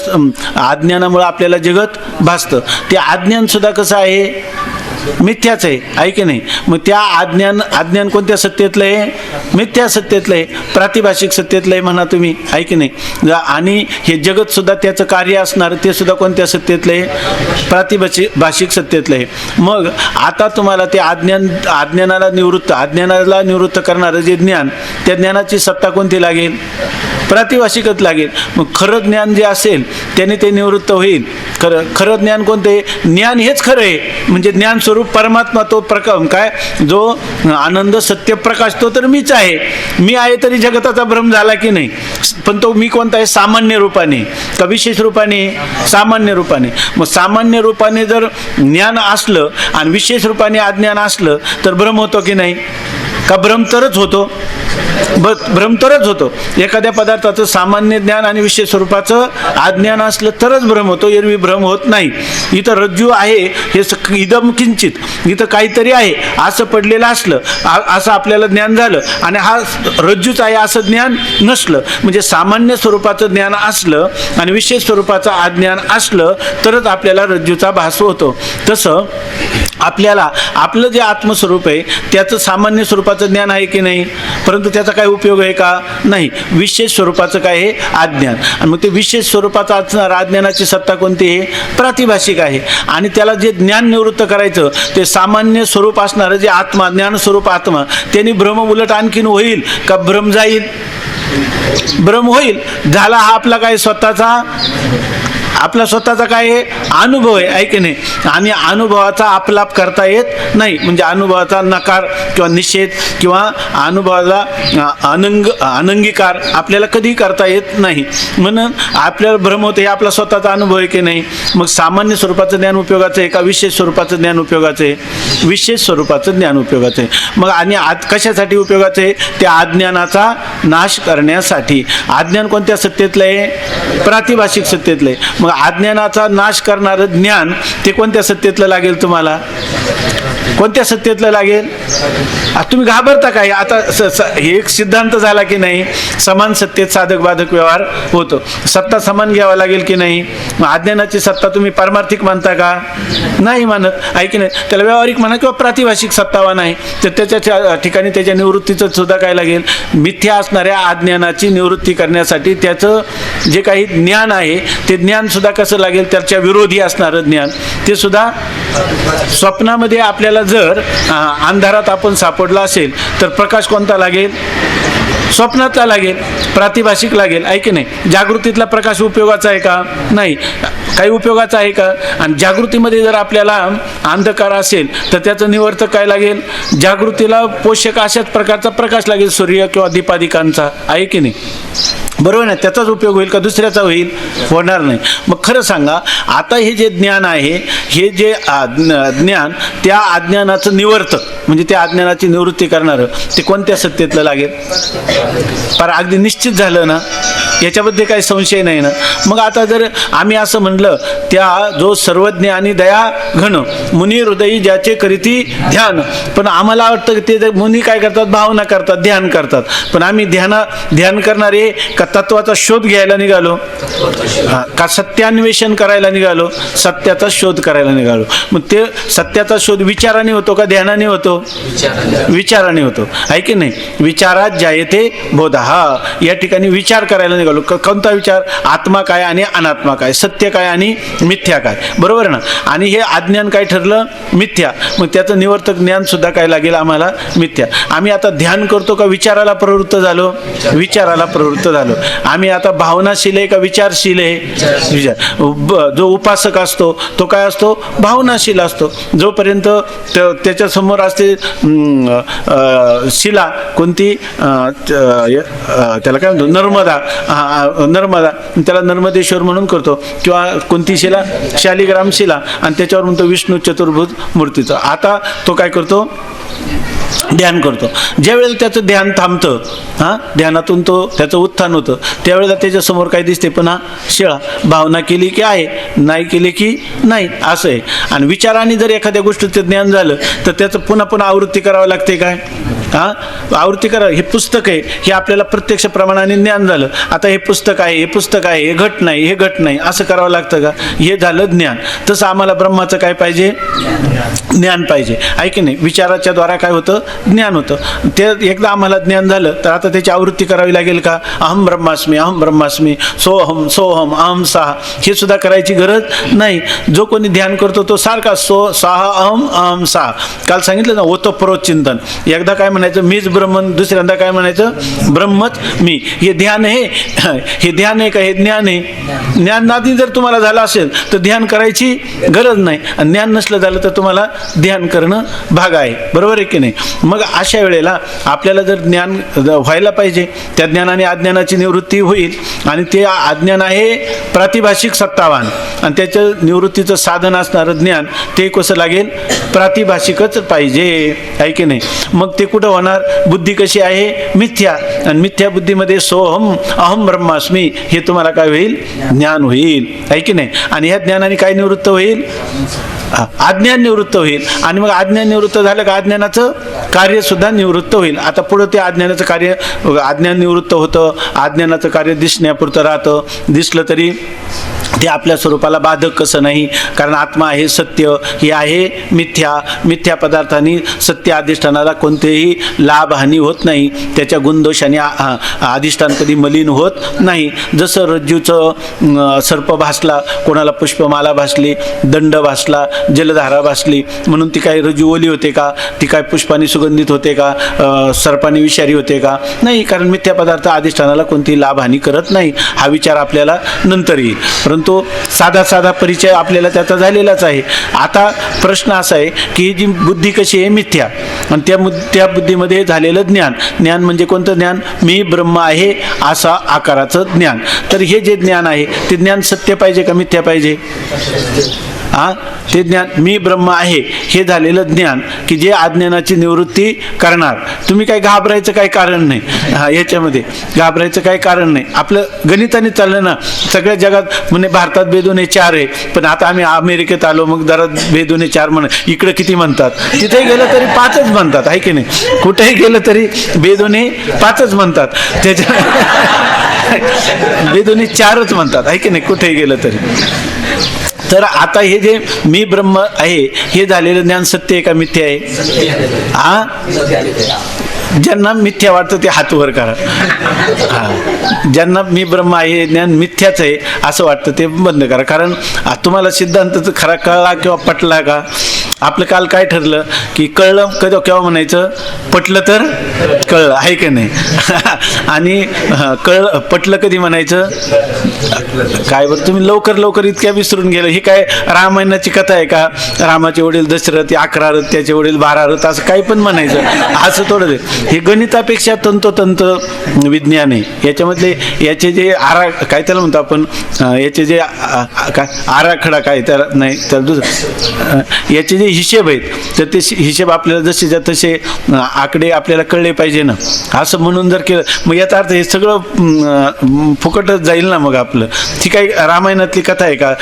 अज्ञानामुळे आपल्याला जगत भासतं. ते अज्ञान सुद्धा कसं आहे? मिथ्याच आहे की नाही? मग त्या अज्ञान कोणत्या सत्तेतलं आहे? मिथ्या सत्तेतलं आहे, प्रातिभाषिक सत्तेतलं आहे म्हणा तुम्ही, आहे की नाही? आणि हे जगत सुद्धा त्याचं कार्य असणार ते सुद्धा कोणत्या सत्तेतलं आहे? प्रातिभाषिक सत्तेतलं आहे. मग आता तुम्हाला ते अज्ञानाला निवृत्त करणारं जे ज्ञान, त्या ज्ञानाची सत्ता कोणती लागेल? प्रातिभाषिकच लागेल. मग खरं ज्ञान जे असेल त्याने ते निवृत्त होईल. खरं ज्ञान कोणते? ज्ञान हेच खरं आहे, म्हणजे ज्ञान स्वरूप परमात्मा, तो काय जो आनंद सत्य प्रकाश, तो तर मीच आहे. मी आहे तरी जगताचा भ्रम झाला की नाही? पण तो मी कोणता आहे? सामान्य रूपाने का विशेष रूपाने? सामान्य रूपाने. मग सामान्य रूपाने जर ज्ञान असलं आणि विशेष रूपाने अज्ञान असलं तर भ्रम होतो की नाही? का भ्रम तरच होतो? भ्रम तरच होतो. एखाद्या पदार्थाचं सामान्य ज्ञान आणि विशेष स्वरूपाचं अज्ञान असलं तरच भ्रम होतो, एरवी भ्रम होत नाही. इथं रज्जू आहे हे इदम किंचित, इथं काहीतरी आहे असं पडलेलं असलं, असं आपल्याला ज्ञान झालं, आणि हा रज्जूच आहे असं ज्ञान नसलं, म्हणजे सामान्य स्वरूपाचं ज्ञान असलं आणि विशेष स्वरूपाचं अज्ञान असलं तरच आपल्याला रज्जूचा भास होतो. तसं आपल्याला आपलं जे आत्मस्वरूप आहे त्याचं सामान्य स्वरूपाचं ज्ञान आहे की नाही? परंतु त्याचा काय उपयोग आहे का? नाही. विशेष स्वरूपाचं काय आहे? अज्ञान. आणि मग ते विशेष स्वरूपाचं असणार अज्ञानाची सत्ता कोणती आहे? प्रातिभाषिक आहे. आणि त्याला जे ज्ञान निवृत्त करायचं ते सामान्य स्वरूप असणारं जे आत्मा, ज्ञान स्वरूप आत्मा, त्यांनी भ्रम उलट आणखीन होईल का भ्रम जाईल? भ्रम होईल. झाला हा आपला काय स्वतःचा काय आहे? अनुभव आहे की नाही? आणि अनुभवाचा आपलाप करता येत नाही, म्हणजे अनुभवाचा नकार किंवा निषेध किंवा अनुभवाला अनंगीकार आपल्याला कधी करता येत नाही. म्हणून आपल्याला भ्रम होते, हे आपला स्वतःचा अनुभव आहे की नाही? मग सामान्य स्वरूपाचं ज्ञान उपयोगाचं आहे का विशेष स्वरूपाचं ज्ञान उपयोगाचं आहे? विशेष स्वरूपाचं ज्ञान उपयोगाचं आहे. मग आणि कशासाठी उपयोगाचं आहे? त्या अज्ञानाचा नाश करण्यासाठी. अज्ञान कोणत्या सत्तेतलं आहे? प्रातिभाषिक सत्तेतलं आहे. मग मग अज्ञानाचा नाश करणारं ज्ञान ते कोणत्या सत्तेतलं लागेल तुम्हाला? कोणत्या सत्तेतलं लागेल? तुम्ही घाबरता काय? आता हे एक सिद्धांत झाला की नाही, समान सत्तेत साधक बाधक व्यवहार होतो. सत्ता समान घ्यावा लागेल की नाही? मग अज्ञानाची सत्ता तुम्ही पारमार्थिक मानता का? नाही मानत, आहे की नाही? त्याला व्यावहारिक म्हणा किंवा प्रातिभाषिक सत्तावा नाही, तर त्याच्या ठिकाणी त्याच्या निवृत्तीचं सुद्धा काय लागेल? मिथ्या असणाऱ्या अज्ञानाची निवृत्ती करण्यासाठी त्याचं जे काही ज्ञान आहे ते ज्ञान सुद्धा कसं लागेल? त्याच्या विरोधी असणारं ज्ञान ते सुद्धा. स्वप्नामध्ये आपल्याला जर अंधारात आपण सापडला असेल तर प्रकाश कोणता लागेल? स्वप्नातला लागेल, प्रातिभाषिक लागेल, आहे की नाही? जागृतीतला प्रकाश उपयोगाचा आहे का? नाही. काही उपयोगाचा आहे का? आणि जागृतीमध्ये जर आपल्याला अंधकार असेल तर त्याचं निवर्तक काय लागेल? जागृतीला पोषक अशाच प्रकारचा प्रकाश लागेल, सूर्य किंवा दीपादिकांचा, आहे की नाही? बरोबर ना? त्याचाच उपयोग होईल का दुसऱ्याचा होईल? होणार नाही. मग खरं सांगा, आता हे जे ज्ञान आहे, हे जे ज्ञान, त्या अज्ञानाचं निवर्तक म्हणजे त्या अज्ञानाची निवृत्ती करणारं ते कोणत्या सत्तेतलं लागेल? पर अगदी निश्चित झालं ना, याच्याबद्दल काही संशय नाही ना. मग आता जर आम्ही असं म्हणलं, त्या जो सर्वज्ञ आणि दया घन मुनी हृदयी ज्याचे करीती ध्यान, पण आम्हाला वाटतं की ते मुनी काय करतात? भावना करतात, ध्यान करतात. पण आम्ही ध्यान करणारे का तत्वाचा शोध घ्यायला निघालो? का सत्यान्वेषण करायला निघालो? सत्याचा शोध करायला निघालो. मग ते सत्याचा शोध विचाराने होतो का ध्यानाने होतो? विचाराने होतो, आहे की नाही? विचारात जायते बोधा, या ठिकाणी विचार करायला निघालो. कोणता विचार? आत्मा काय आणि अनात्मा काय, सत्य काय आणि मिथ्या काय, बरोबर ना? आणि हे अज्ञान काय ठरलं? मिथ्या. मग त्याचं निवर्तक ज्ञान सुद्धा काय लागेल आम्हाला? मिथ्या. आम्ही आता ध्यान करतो का विचाराला प्रवृत्त झालो? विचाराला प्रवृत्त झालो. आम्ही आता भावनाशील आहे का विचारशील आहे? विचार. जो उपासक असतो तो काय असतो? भावनाशील असतो. जोपर्यंत त्याच्यासमोर असते शिला, कोणती? त्याला काय म्हणतो? नर्मदा. नर्मदा, त्याला नर्मदेश्वर म्हणून करतो. किंवा कोणती शिला? शालिग्राम शिला. आणि त्याच्यावर म्हणतो विष्णू चतुर्भुज मूर्तीचं. आता तो काय करतो? ध्यान करतो. ज्यावेळेला त्याचं ध्यान थांबतं, ध्यानातून त्याचं उत्थान होतं, त्यावेळेला त्याच्यासमोर काय दिसते? पुन्हा शिळा. भावना केली की आहे, नाही केली की नाही, असं आहे. आणि विचाराने जर एखाद्या गोष्टीचं ज्ञान झालं तर त्याचं पुन्हा पुन्हा आवृत्ती करावं लागते काय? आवृत्ती करा. हे पुस्तक आहे, हे आपल्याला प्रत्यक्ष प्रमाणाने ज्ञान झालं. आता हे पुस्तक आहे, हे पुस्तक आहे, हे घट नाही, हे घट नाही, असं करावं लागतं का? हे झालं ज्ञान. तसं आम्हाला ब्रह्माचं काय पाहिजे? ज्ञान पाहिजे, आहे की नाही? विचाराच्या द्वारा काय होतं? ज्ञान होतं. ते एकदा आम्हाला ज्ञान झालं तर आता त्याची आवृत्ती करावी लागेल का? अहम ब्रह्मास्मी, अहम ब्रह्मास्मी, सोहम सोहम, अहम सहा, हे सुद्धा करायची गरज नाही. जो कोणी ध्यान करतो तो सारखा सहा अहम अहम सहा. काल सांगितलं ना, ओतप्रोत चिंतन. एकदा काय म्हणायचं? मीच ब्रह्मन. दुसऱ्यांदा काय म्हणायचं? ब्रह्मच मी. हे ध्यान आहे. हे ध्यान आहे का? हे ज्ञान आहे. ज्ञानादी जर तुम्हाला झालं असेल तर ध्यान करायची गरज नाही. आणि ज्ञान नसलं झालं तर तुम्हाला ध्यान करणं भाग आहे, बरोबर आहे की नाही? मग अशा वेळेला आपल्याला जर ज्ञान व्हायला पाहिजे, त्या ज्ञानाने अज्ञानाची निवृत्ती होईल. आणि ते अज्ञान आहे प्रातिभाषिक सत्तावान, आणि त्याचं निवृत्तीचं साधन असणारं ज्ञान ते कसं लागेल? प्रातिभाषिकच पाहिजे, आहे की नाही? मग ते कुठं होणार? बुद्धी कशी आहे? मिथ्या. आणि मिथ्या बुद्धीमध्ये सोहम अहम ब्रह्मास्मी हे तुम्हाला काय होईल? ज्ञान होईल, आहे की नाही? आणि ह्या ज्ञानाने काय निवृत्त होईल? अज्ञान निवृत्त होईल. आणि मग अज्ञान निवृत्त झालं का अज्ञानाचं कार्य सुद्धा निवृत्त होईल. आता पुढं ते अज्ञानाचं कार्य, अज्ञान निवृत्त होतं, अज्ञानाचं कार्य दिसण्यापुरतं राहतं. दिसलं तरी ते आपल्या स्वरूपाला बाधक कसं नाही? कारण आत्मा आहे सत्य, हे आहे मिथ्या. मिथ्या पदार्थांनी सत्य अधिष्ठानाला कोणतेही लाभ हानी होत नाही. त्याच्या गुणदोषाने अधिष्ठान कधी मलिन होत नाही. जसं रज्जूचं सर्प भासला, कोणाला पुष्पमाला भासली, दंड भासला, जलधारा भासली, म्हणून ती काय रज्जू ओली होते का? ती काय पुष्पाने सुगंधित होते का? सर्पाने विषारी होते का? नाही, कारण मिथ्या पदार्थ अधिष्ठानाला कोणतीही लाभ हानी करत नाही. हा विचार आपल्याला नंतर येईल. परंतु साधा परिचय आपल्याला त्याचा झालेलाच आहे. आता प्रश्न असा आहे की ही जी बुद्धी कशी आहे? मिथ्या. आणि त्या बुद्धीमध्ये झालेलं ज्ञान म्हणजे कोणतं ज्ञान? मी ब्रह्म आहे असा आकाराचं ज्ञान. तर हे जे ज्ञान आहे ते ज्ञान सत्य पाहिजे का मिथ्या पाहिजे? ते ज्ञान मी ब्रह्म आहे हे झालेलं ज्ञान की जे अज्ञानाची निवृत्ती करणार. तुम्ही काही घाबरायचं काही कारण नाही, याच्यामध्ये घाबरायचं काही कारण नाही. आपलं गणिताने चाललं ना. सगळ्या जगात म्हणजे भारतात बेदोने 4 आहे, पण आता आम्ही अमेरिकेत आलो मग जरा बेदोने 4 इकडे किती म्हणतात, तिथे गेलं तरी 5च म्हणतात, आहे की नाही. कुठेही गेलं तरी बेदोने 5च म्हणतात, त्याच्या बेदोने 4च म्हणतात, आहे की नाही, कुठेही गेलं तरी. तर आता हे जे मी ब्रह्म आहे हे झालेलं ज्ञान सत्य आहे का मिथ्या आहे? हा, ज्यांना मिथ्या वाटतं ते हात वर करा. हा, ज्यांना मी ब्रह्म आहे हे ज्ञान मिथ्याच आहे असं वाटतं ते बंद करा. कारण तुम्हाला सिद्धांत खरा कळला किंवा पटला का? आपलं काल काय ठरलं की कळलं कधी केव्हा म्हणायचं, पटलं तर कळलं, आहे की नाही. आणि पटलं कधी म्हणायचं काय? बरं तुम्ही लवकर इतक्या विसरून गेलं. ही काय रामायणाची कथा आहे का? रामाचे वडील दशरथ 11 रथ, त्याचे वडील 12 रथ, असं काही पण म्हणायचं असं थोडं. हे गणितापेक्षा तंतोतंत विज्ञान आहे. याच्यामधले याचे जे काय त्याला म्हणतो आपण, याचे जे काय आराखडा काय त्याला नाही त्याला दुसरं, याचे जे हिशेब आहेत तर ते हिशेब आपल्याला जसेच्या तसे आकडे आपल्याला कळले पाहिजे ना. असं म्हणून जर केलं मग याचा अर्थ हे सगळं फुकटच जाईल ना. मग आपलं ती काही रामायणातली कथा आहे का?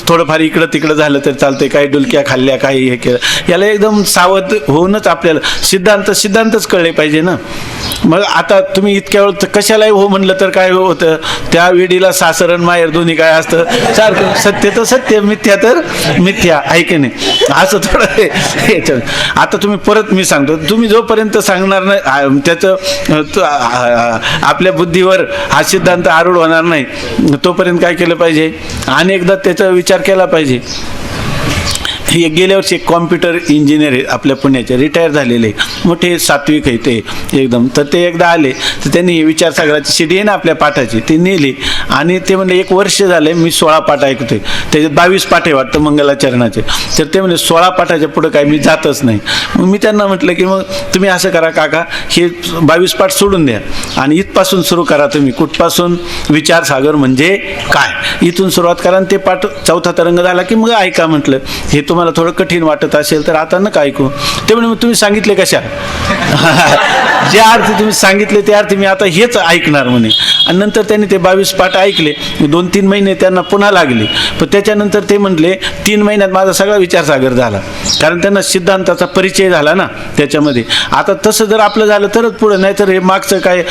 थोडंफार इकडं तिकडं झालं तर चालतंय, काही डुलक्या खाल्ल्या काही हे केलं. याला एकदम सावध होऊनच आपल्याला सिद्धांतच कळले पाहिजे ना. मग आता तुम्ही इतक्या वेळ कशालाही हो म्हणलं तर काय होतं, त्या वेडीला सासरण माहेर दोन्ही काय असतं सारखं. सत्य तर सत्य, मिथ्या तर मिथ्या, आहे की नाही. असं थोडं याच्यात. आता तुम्ही परत मी सांगतो, तुम्ही जोपर्यंत सांगणार नाही त्याचं आपल्या बुद्धीवर हा सिद्धांत आरूढ होणार नाही तोपर्यंत काय केलं पाहिजे, अनेकदा त्याचा विचार केला पाहिजे. हे गेल्या वर्षी एक कॉम्प्युटर इंजिनियर आहे आपल्या पुण्याचे, रिटायर झालेले, मोठे सात्विक आहे ते एकदम. तर ते एकदा आले तर त्यांनी विचारसागराची शिडी आहे ना आपल्या पाठाची ती नेली आणि ते म्हणले 1 वर्ष झाले मी 16 पाठ ऐकतोय, त्याच्यात 22 पाठ आहे वाटतं मंगलाचरणाचे. तर ते म्हणजे 16 पाठाच्या पुढे काय मी जातच नाही. मग मी त्यांना म्हटलं की मग तुम्ही असं करा काका, हे 22 पाठ सोडून द्या आणि इथपासून सुरू करा. तुम्ही कुठपासून, विचारसागर म्हणजे काय, इथून सुरुवात करा आणि ते पाठ 4था तरंग झाला की मग ऐका. म्हटलं हे तुम्हाला थोडं कठीण वाटत असेल तर आता नका ऐकू. ते म्हणे मग तुम्ही सांगितले कशा? ज्या अर्थी तुम्ही सांगितले त्या अर्थी मी आता हेच ऐकणार म्हणे. आणि नंतर त्यांनी ते 22 पाठ ऐकले. 2-3 महिने त्यांना पुन्हा लागले, पण त्याच्यानंतर ते म्हटले 3 महिन्यात माझा सगळा विचारसागर झाला, कारण त्यांना सिद्धांताचा परिचय झाला ना त्याच्यामध्ये. आता तसं जर आपलं झालं तरच पुढं, नाही तर हे मागचं काय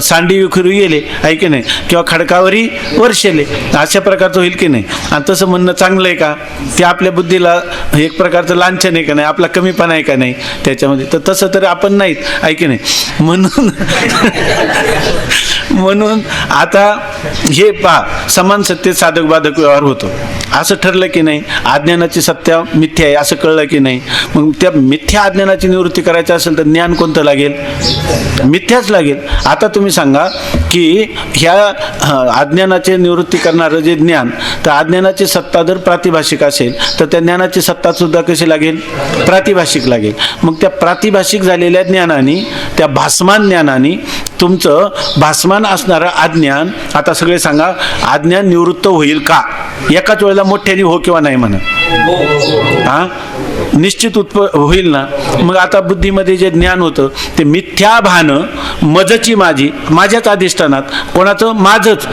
सांडी विखरू गेले, आहे की नाही, किंवा खडकावरी वर्षेले, अशा प्रकारचं होईल की नाही. आणि तसं म्हणणं चांगलं आहे का? ते आपल्या बुद्धीला एक प्रकारचं लांछन आहे का नाही, आपला कमीपणा आहे का नाही त्याच्यामध्ये. तर तसं तर आपण नाहीत, आहे की नाही. म्हणून आता हे पहा, समान सत्तेत साधक बाधक व्यवहार होतो असं ठरलं की नाही. अज्ञानाची सत्य मिथ्या आहे असं कळलं की नाही. मग त्या मिथ्या अज्ञानाची निवृत्ती करायची असेल तर ज्ञान कोणतं लागेल? मिथ्याच लागेल. आता तुम्ही सांगा की ह्या अज्ञानाची निवृत्ती करणारं जे ज्ञान, तर अज्ञानाची सत्ता जर प्रातिभाषिक असेल तर त्या ज्ञानाची सत्ता सुद्धा कशी लागेल? प्रातिभाषिक लागेल. मग त्या प्रातिभाषिक झालेल्या ज्ञानाने, त्या भासमान ज्ञानाने तुमचं भासमान असणारं अज्ञान, आता सगळे सांगा, अज्ञान निवृत्त होईल का? एकाच वेळेला मोठ्याने हो किंवा नाही म्हणा. हा, निश्चित होईल ना. मग आता बुद्धीमध्ये जे ज्ञान होतं ते मिथ्या भान, मजची माझी, माझ्याच अधिष्ठानात, कोणाचं? माझंच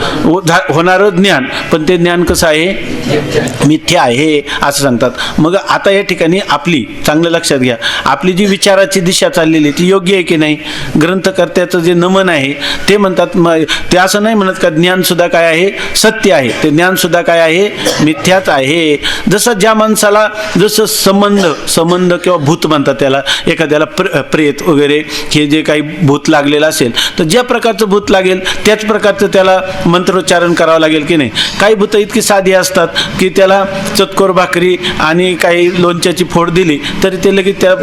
होणारं ज्ञान, पण ते ज्ञान कसं आहे? मिथ्या आहे असं सांगतात. मग आता या ठिकाणी आपली, चांगलं लक्षात घ्या, आपली जी विचाराची दिशा चाललेली ती योग्य आहे की नाही? ग्रंथकर्त्याचं जे नमन आहे ते म्हणतात, ते असं नाही म्हणत का ज्ञान सुद्धा काय आहे? सत्य आहे. ते ज्ञान सुद्धा काय आहे? मिथ्याच आहे. जसं ज्या माणसाला जसं संबंध किंवा भूत म्हणतात त्याला, एखाद्याला प्रेत वगैरे हे जे काही भूत लागलेलं असेल तर ज्या प्रकारचं भूत लागेल त्याच प्रकारचं त्याला मंत्रोच्चारण करावं लागेल की नाही. काही भूत इतकी साधी असतात की त्याला चतकोर भाकरी आणि काही लोणच्याची फोड दिली तरी ते लगेच त्या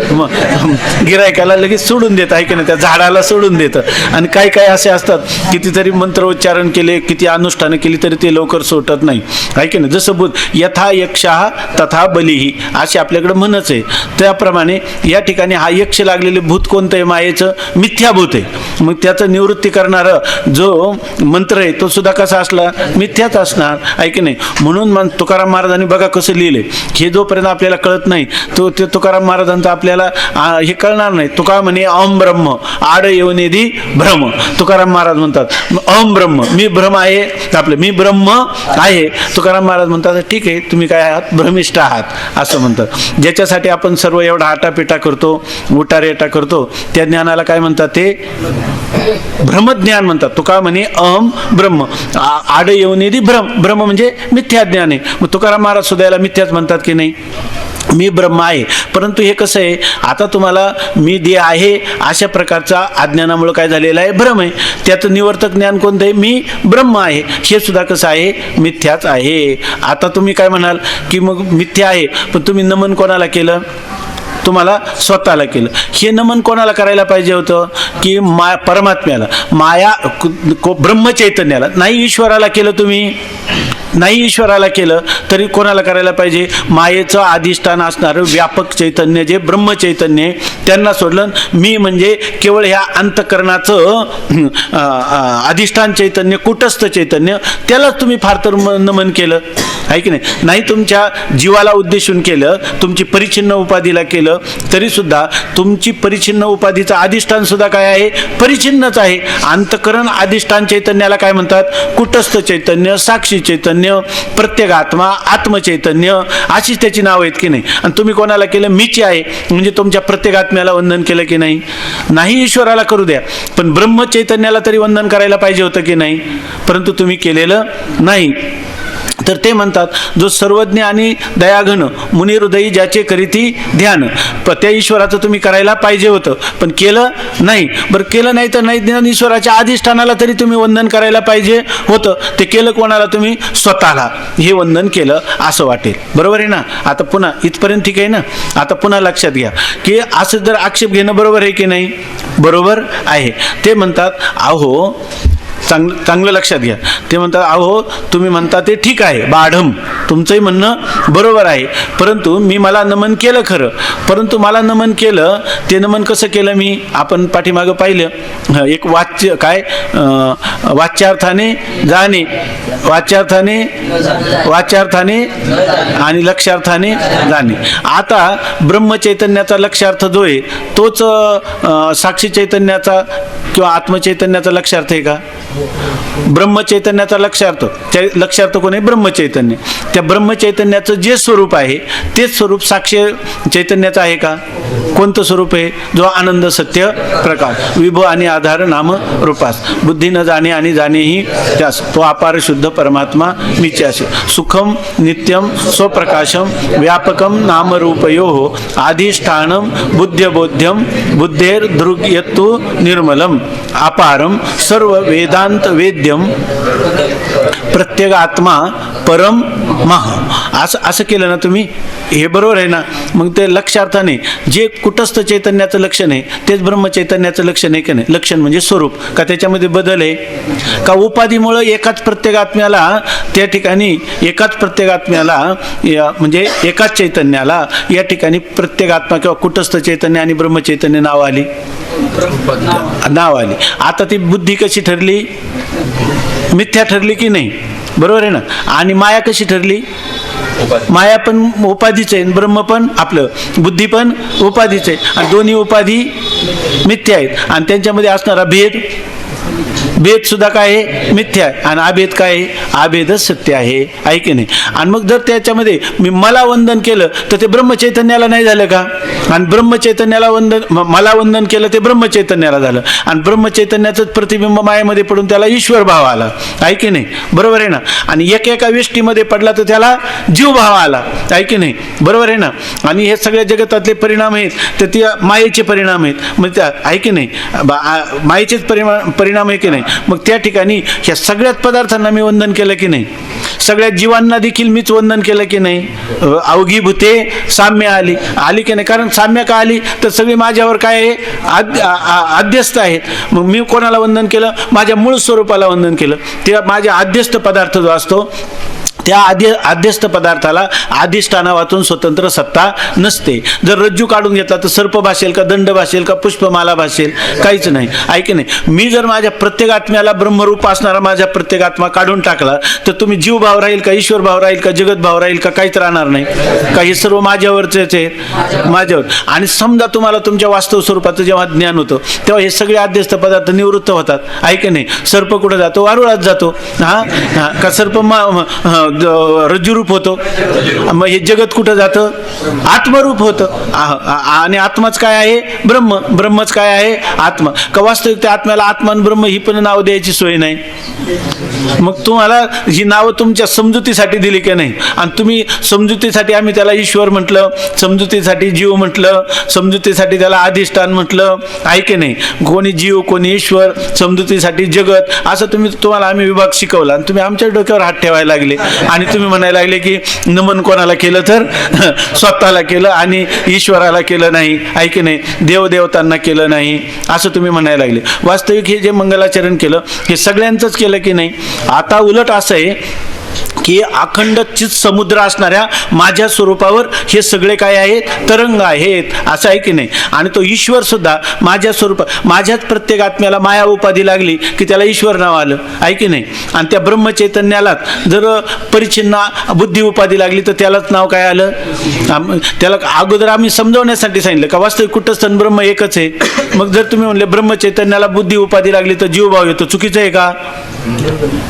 गिरायकाला लगेच सोडून देत, आहे की नाही, त्या झाडाला सोडून देतं. आणि काही काही असे असतात कितीतरी मंत्रोच्चारण केले, किती अनुष्ठानं केली तरी ते लवकर सुटत नाही, आहे की नाही. जसं भूत यथा यक्षः तथा बलिही असे आपल्याकडे म्हणच आहे. त्याप्रमाणे या ठिकाणी हा यक्ष लागलेले भूत कोणतं आहे? मायेचं मिथ्याभूत आहे. मग त्याचं निवृत्ती करणारं जो मंत्र आहे तो सुद्धा कसा असला, मिथ्याच असणार, आहे की नाही. म्हणून मग तुकाराम महाराजांनी बघा कसं लिहिलंय, हे जोपर्यंत आपल्याला कळत नाही तो ते तुकाराम महाराजांचं आपल्याला हे कळणार नाही. तुका म्हणे अहम ब्रह्म आड येऊनेदी भ्रम. तुकाराम महाराज म्हणतात अहम ब्रह्म, मी ब्रह्म आहे, आपलं मी ब्रह्म आहे. तुकाराम महाराज म्हणतात ठीक आहे, तुम्ही काय आहात, भ्रमिष्ठ आहात असं म्हणतात. ज्याच्यासाठी आपण सर्व एवढा आटापिटा करतो, उटारेटा करतो, त्या ज्ञानाला काय म्हणतात, ते भ्रमज्ञान म्हणतात. तुका म्हणे अहम ब्रह्म आड येऊनेदी भ्रम. भ्रम म्हणजे मिथ्या ज्ञान आहे. मग तुकाराम महाराज सुद्धा याला मिथ्याच म्हणतात की नाही, मी ब्रह्म आहे. परंतु हे कसं आहे, आता तुम्हाला मी देह आहे अशा प्रकारचा अज्ञानामुळे काय झालेलं आहे, भ्रम आहे. त्याचं निवर्तक ज्ञान कोणतं आहे, मी ब्रह्म आहे, हे सुद्धा कसं आहे, मिथ्याच आहे. आता तुम्ही काय म्हणाल की मग मिथ्या आहे, पण तुम्ही नमन कोणाला केलं, तुम्हाला स्वतःला केलं. हे नमन कोणाला करायला पाहिजे होतं की परमात्म्याला, माया ब्रह्मचैतन्याला, नाही ईश्वराला केलं तुम्ही, नाही ईश्वराला केलं तरी कोणाला करायला पाहिजे, मायेचं अधिष्ठान असणारं व्यापक चैतन्य जे ब्रह्मचैतन्य आहे त्यांना सोडलं. मी म्हणजे केवळ ह्या अंतःकरणाचं अधिष्ठान चैतन्य, कुटस्थ चैतन्य, त्यालाच तुम्ही फार तर नमन केलं, आहे की नाही. नाही तुमच्या जीवाला उद्देशून केलं, तुमची परिच्छिन्न उपाधीला केलं तरी सुद्धा तुमची परिच्छिन्न उपाधीचं अधिष्ठान सुद्धा काय आहे, परिच्छिन्नच आहे. अंतःकरण अधिष्ठान चैतन्याला काय म्हणतात, कुटस्थ चैतन्य, साक्षी चैतन्य, प्रत्येगात्मा, आत्मचैतन्य, अशीच त्याची नाव आहेत की नाही. आणि तुम्ही कोणाला केलं, मीची आहे, म्हणजे तुमच्या प्रत्येगात्म्याला वंदन केलं की नाही. नाही ईश्वराला करू द्या, पण ब्रह्मचैतन्याला तरी वंदन करायला पाहिजे होतं की नाही, परंतु तुम्ही केलेलं नाही. तर ते म्हणतात जो सर्वज्ञ आणि दयाघन मुनिहृदयी ज्याचे करीती ध्यान, त्या ईश्वराचं तुम्ही करायला पाहिजे होतं पण केलं नाही. बरं केलं नाही तर नाही, ईश्वराच्या अधिष्ठानाला तरी तुम्ही वंदन करायला पाहिजे होतं. ते केलं कोणाला, तुम्ही स्वतःला हे वंदन केलं असं वाटेल. बरोबर आहे ना. आता पुन्हा इथपर्यंत ठीक आहे ना. आता पुन्हा लक्षात घ्या की असं जर आक्षेप घेणं बरोबर आहे की नाही, बरोबर आहे. ते म्हणतात अहो चांगलं लक्षात घ्या, ते म्हणतात अहो तुम्ही म्हणता ते ठीक आहे, बाढम तुमचंही म्हणणं बरोबर आहे, परंतु मी मला नमन केलं खरं, परंतु मला नमन केलं, ते नमन कसं केलं मी, आपण पाठीमागं पाहिलं एक वाच्य काय वाच्यार्थाने जाणे, वाच्यार्थाने आणि लक्ष्यार्थाने जाणे. आता ब्रह्मचैतन्याचा लक्ष्यार्थ जो आहे तोच साक्षी चैतन्याचा किंवा आत्मचैतन्याचा लक्ष्यार्थ आहे का. ब्रह्मचैतन्याचा लक्ष्यार्थ, त्या लक्ष्यार्थ कोण आहे, ब्रह्मचैतन्य. त्या ब्रह्मचैतन्याचं जे स्वरूप आहे तेच स्वरूप साक्ष चैतन्याचं आहे का. कोणतं स्वरूप आहे, जो आनंद सत्य प्रकाश विभो आणि आधार नाम रूपास, बुद्धी न जाणे आणि जाणेही त्यास, तो अपार शुद्ध परमात्मा मीचे असे. सुखम नित्यम स्वप्रकाशम व्यापकम नामरूपयो अधिष्ठानम बुद्ध्यबोध्यम बुद्धेर दृग्यत्तु निर्मलम अपारम सर्व वेदांत वेद्यम प्रत्येगात्मा परम महा. असं केलं ना तुम्ही, हे बरोबर आहे ना. मग ते लक्षार्थाने जे कुटस्थ चैतन्याचं लक्षण आहे तेच ब्रह्मचैतन्याचं लक्षण आहे की नाही. लक्षण म्हणजे स्वरूप का, त्याच्यामध्ये बदल आहे का, उपाधीमुळं एकाच प्रत्येगात्म्याला त्या ठिकाणी, एकाच प्रत्येगात्म्याला म्हणजे एकाच चैतन्याला या ठिकाणी प्रत्येगात्मा किंवा कुटस्थ चैतन्य आणि ब्रह्मचैतन्य नाव आली. आता ती बुद्धी कशी ठरली, मिथ्या ठरली की नाही, बरोबर आहे ना. आणि माया कशी ठरली, माया पण उपाधीच आहे, ब्रह्म पण आपलं बुद्धी पण उपाधीच आहे, आणि दोन्ही उपाधी मिथ्या आहेत. आणि त्यांच्यामध्ये असणारा भेद सुद्धा काय आहे, मिथ्या आहे. आणि अभेद काय आहे, अभेदच सत्य आहे की नाही. आणि मग जर त्याच्यामध्ये मी मला वंदन केलं तर ते ब्रह्मचैतन्याला नाही झालं का, आणि ब्रह्मचैतन्याला मला वंदन केलं ते ब्रह्मचैतन्याला झालं, आणि ब्रह्मचैतन्याचंच प्रतिबिंब मायेमध्ये पडून त्याला ईश्वर भाव आला, आहे की नाही, बरोबर आहे ना. आणि एका वेष्टीमध्ये पडला तर त्याला जीव भाव आला, आहे की नाही, बरोबर आहे ना. आणि हे सगळ्या जगतातले परिणाम आहेत तर ते मायेचे परिणाम आहेत, मग त्या आहे की नाही, मायेचेच परिणाम आहे की नाही. मग त्या ठिकाणी ह्या सगळ्याच पदार्थांना मी वंदन केलं की नाही, सगळ्या जीवांना देखील मीच वंदन केलं की नाही. अवघी भूते साम्य आली की नाही. कारण साम्य का आली तर सगळी माझ्यावर काय आहे, अध्यस्त आहेत. मग मी कोणाला वंदन केलं, माझ्या मूळ स्वरूपाला वंदन केलं. ते माझ्या अध्यस्त पदार्थ जो असतो त्या आद्यस्थ पदार्थाला अधिष्ठाना वाचून स्वतंत्र सत्ता नसते. जर रज्जू काढून घेतला तर सर्प भासेल का, दंड भासेल का, पुष्पमाला भासेल, काहीच नाही. ऐक नाही, मी जर माझ्या प्रत्येक आत्म्याला ब्रह्मरूप असणारा माझ्या प्रत्येक आत्मा काढून टाकला तर तुम्ही जीव भाव राहील का, ईश्वर भाव राहील का, जगत भाव राहील का, काहीच राहणार नाही. का हे सर्व माझ्यावरचेच आहे, माझ्यावर. आणि समजा तुम्हाला तुमच्या वास्तव स्वरूपाचं जेव्हा ज्ञान होतं तेव्हा हे सगळे आद्यस्थ पदार्थ निवृत्त होतात. ऐक नाही, सर्प कुठं जातो, वारुळात जातो. का सर्प रज्जुरूप होतो. मग हे जगत कुठं जातं, आत्मरूप होतं. आणि आत्माच काय आहे, ब्रह्मच काय आहे, आत्मा. का वास्तविक त्या आत्म्याला आत्मा आणि ब्रह्म ही पण नाव द्यायची सोय नाही. मग तुम्हाला ही नावं तुमच्या समजुतीसाठी दिली की नाही. आणि तुम्ही समजुतीसाठी आम्ही त्याला ईश्वर म्हटलं, समजुतीसाठी जीव म्हटलं, समजुतीसाठी त्याला अधिष्ठान म्हटलं. ऐक नाही, कोणी जीव कोणी ईश्वर, समजुतीसाठी जगत, असं तुम्हाला आम्ही विभाग शिकवला. आणि तुम्ही आमच्या डोक्यावर हात ठेवायला लागले आणि तुम्ही म्हणायला लागले की नमन कोणाला केलं तर स्वतःला केलं आणि ईश्वराला केलं नाही. ऐक नाही, देवदेवतांना केलं नाही, असं तुम्ही म्हणायला लागले. वास्तविक हे जे मंगलाचरण केलं हे सगळ्यांचंच केलं की नाही. आता उलट असं आहे की अखंड चित समुद्र असणाऱ्या माझ्या स्वरूपावर हे सगळे काय आहेत, तरंग आहेत, असं आहे की नाही. आणि तो ईश्वर सुद्धा माझ्या स्वरूपात, माझ्याच प्रत्येक आत्म्याला माया उपाधी लागली की त्याला ईश्वर नाव आलं. आहे की नाही. आणि त्या ब्रह्मचैतन्यालाच जर परिच्छिन्न बुद्धी उपाधी लागली तर त्यालाच नाव काय आलं. त्याला अगोदर आम्ही समजवण्यासाठी सांगितलं का वास्तविक कुटस्थान ब्रह्म एकच आहे. मग जर तुम्ही म्हणले ब्रह्मचैतन्याला बुद्धी उपाधी लागली तर जीवभाव येतो, चुकीचं आहे का,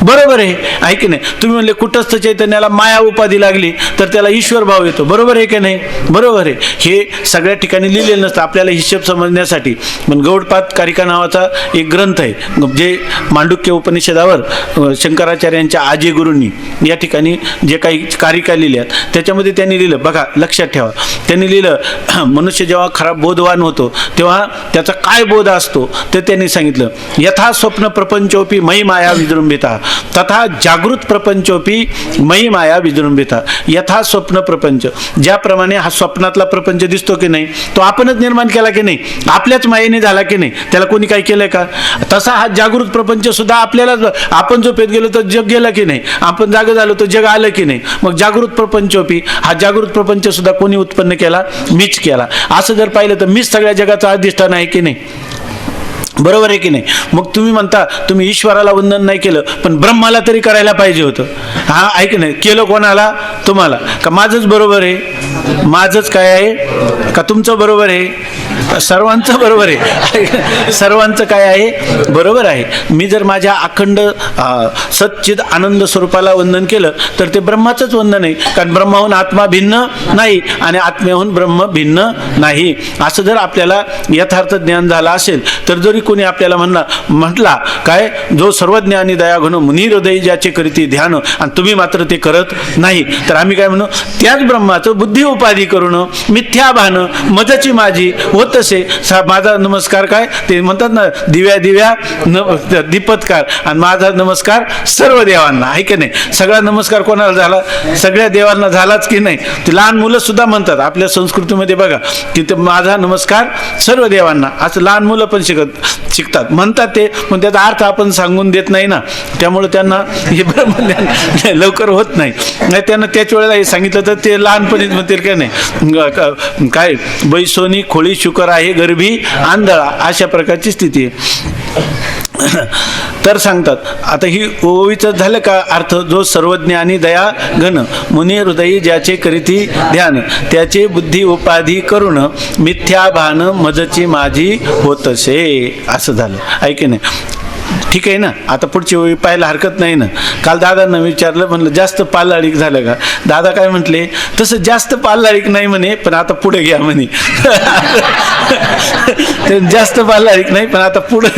बरोबर आहे. आहे की नाही. तुम्ही म्हणले कुटस्थ चैतन्याला माया उपाधी लागली तर त्याला ईश्वर भाव येतो, बरोबर आहे की नाही, बरोबर आहे. हे सगळ्या ठिकाणी लिहिलेलं नसतं आपल्याला हिशेब समजण्यासाठी. पण गौडपाद कारिका नावाचा एक ग्रंथ आहे जे मांडुक्य उपनिषदावर शंकराचार्यांच्या आजी गुरूंनी या ठिकाणी जे काही कारिका लिहिल्यात त्याच्यामध्ये त्यांनी लिहिलं, बघा लक्षात ठेवा, त्यांनी लिहिलं मनुष्य जेव्हा खराब बोधवान होतो तेव्हा त्याचा काय बोध असतो ते त्यांनी सांगितलं. यथा स्वप्न प्रपंचोपी मयी माया विजृंभिता तथा जागृत प्रपंचोपी मयी माया विजृंभिता. यथा स्वप्न प्रपंच, ज्याप्रमाणे हा स्वप्नातला प्रपंच दिसतो की नाही तो आपणच निर्माण केला की नाही, आपल्याच मायेने झाला की नाही, त्याला कोणी काय केलंय का. तसा हा जागृत प्रपंच सुद्धा आपल्याला, आपण झोपेत गेलो तर जग गेलं की नाही, आपण जागं झालो तर जग आलं की नाही. मग जागृत प्रपंचोपी, हा जागृत प्रपंच सुद्धा कोणी उत्पन्न केला, मीच केला. असं जर पाहिलं तर मीच सगळ्या जगाचं अधिष्ठान आहे की नाही, बरोबर आहे की नाही. मग तुम्ही म्हणता तुम्ही ईश्वराला वंदन नाही केलं पण ब्रह्माला तरी करायला पाहिजे होतं. हा ऐक नाही, केलं कोणाला, तुम्हाला. का माझंच बरोबर आहे, माझंच काय आहे का तुमचं बरोबर आहे, सर्वांचं बरोबर आहे, सर्वांचं काय आहे, बरोबर आहे. मी जर माझ्या अखंड सच्चिद आनंद स्वरूपाला वंदन केलं तर ते ब्रह्माचंच वंदन आहे. कारण ब्रह्माहून आत्मा भिन्न नाही आणि आत्म्याहून ब्रह्म भिन्न नाही. असं जर आपल्याला यथार्थ ज्ञान झालं असेल तर जरी कोणी आपल्याला म्हटला काय, जो सर्वज्ञ आणि दयाघन मुनी हृदय ज्याचे करीती ध्यान आणि तुम्ही मात्र ते करत नाही, तर आम्ही काय म्हणू, त्याच ब्रह्माचं बुद्धी उपाधी करून मिथ्या भान मजची माझी होत असे. माझा नमस्कार काय ते म्हणतात ना, दिव्या दिव्या दीपत्कार, आणि माझा नमस्कार सर्व देवांना. आहे की नाही. सगळा नमस्कार कोणाला झाला, सगळ्या देवांना झालाच की नाही. ते लहान मुलं सुद्धा म्हणतात आपल्या संस्कृतीमध्ये बघा की ते माझा नमस्कार सर्व देवांना, असं लहान मुलं पण शिकतात म्हणतात ते. पण त्याचा अर्थ आपण सांगून देत नाही ना, त्यामुळे त्यांना हे ब्रह्मज्ञान लवकर होत नाही. त्यांना त्याच वेळेला हे सांगितलं तर ते लहानपणीच म्हणतील काय नाही, काय बैसोनी खोळी शुकर आहे गर्भी आंधळा, अशा प्रकारची स्थिती आहे. तर सांगतात आता ही ओवीचं झालं का अर्थ, जो सर्वज्ञ आणि दया घन मुनी हृदयी ज्याचे करीती ध्यान त्याचे बुद्धी उपाधी करून मिथ्या भान मजची माझी होतसे, असं झालं. ऐके नाही, ठीक आहे ना. आता पुढची ओळी पाहायला हरकत नाही ना. काल दादांना विचारलं, म्हणलं जास्त पाल्लाळिक झालं का. दादा काय म्हटले, तसं जास्त पाल्लाळिक नाही म्हणे, पण आता पुढे घ्या म्हणे. जास्त पाल्लाळिक नाही पण आता पुढे,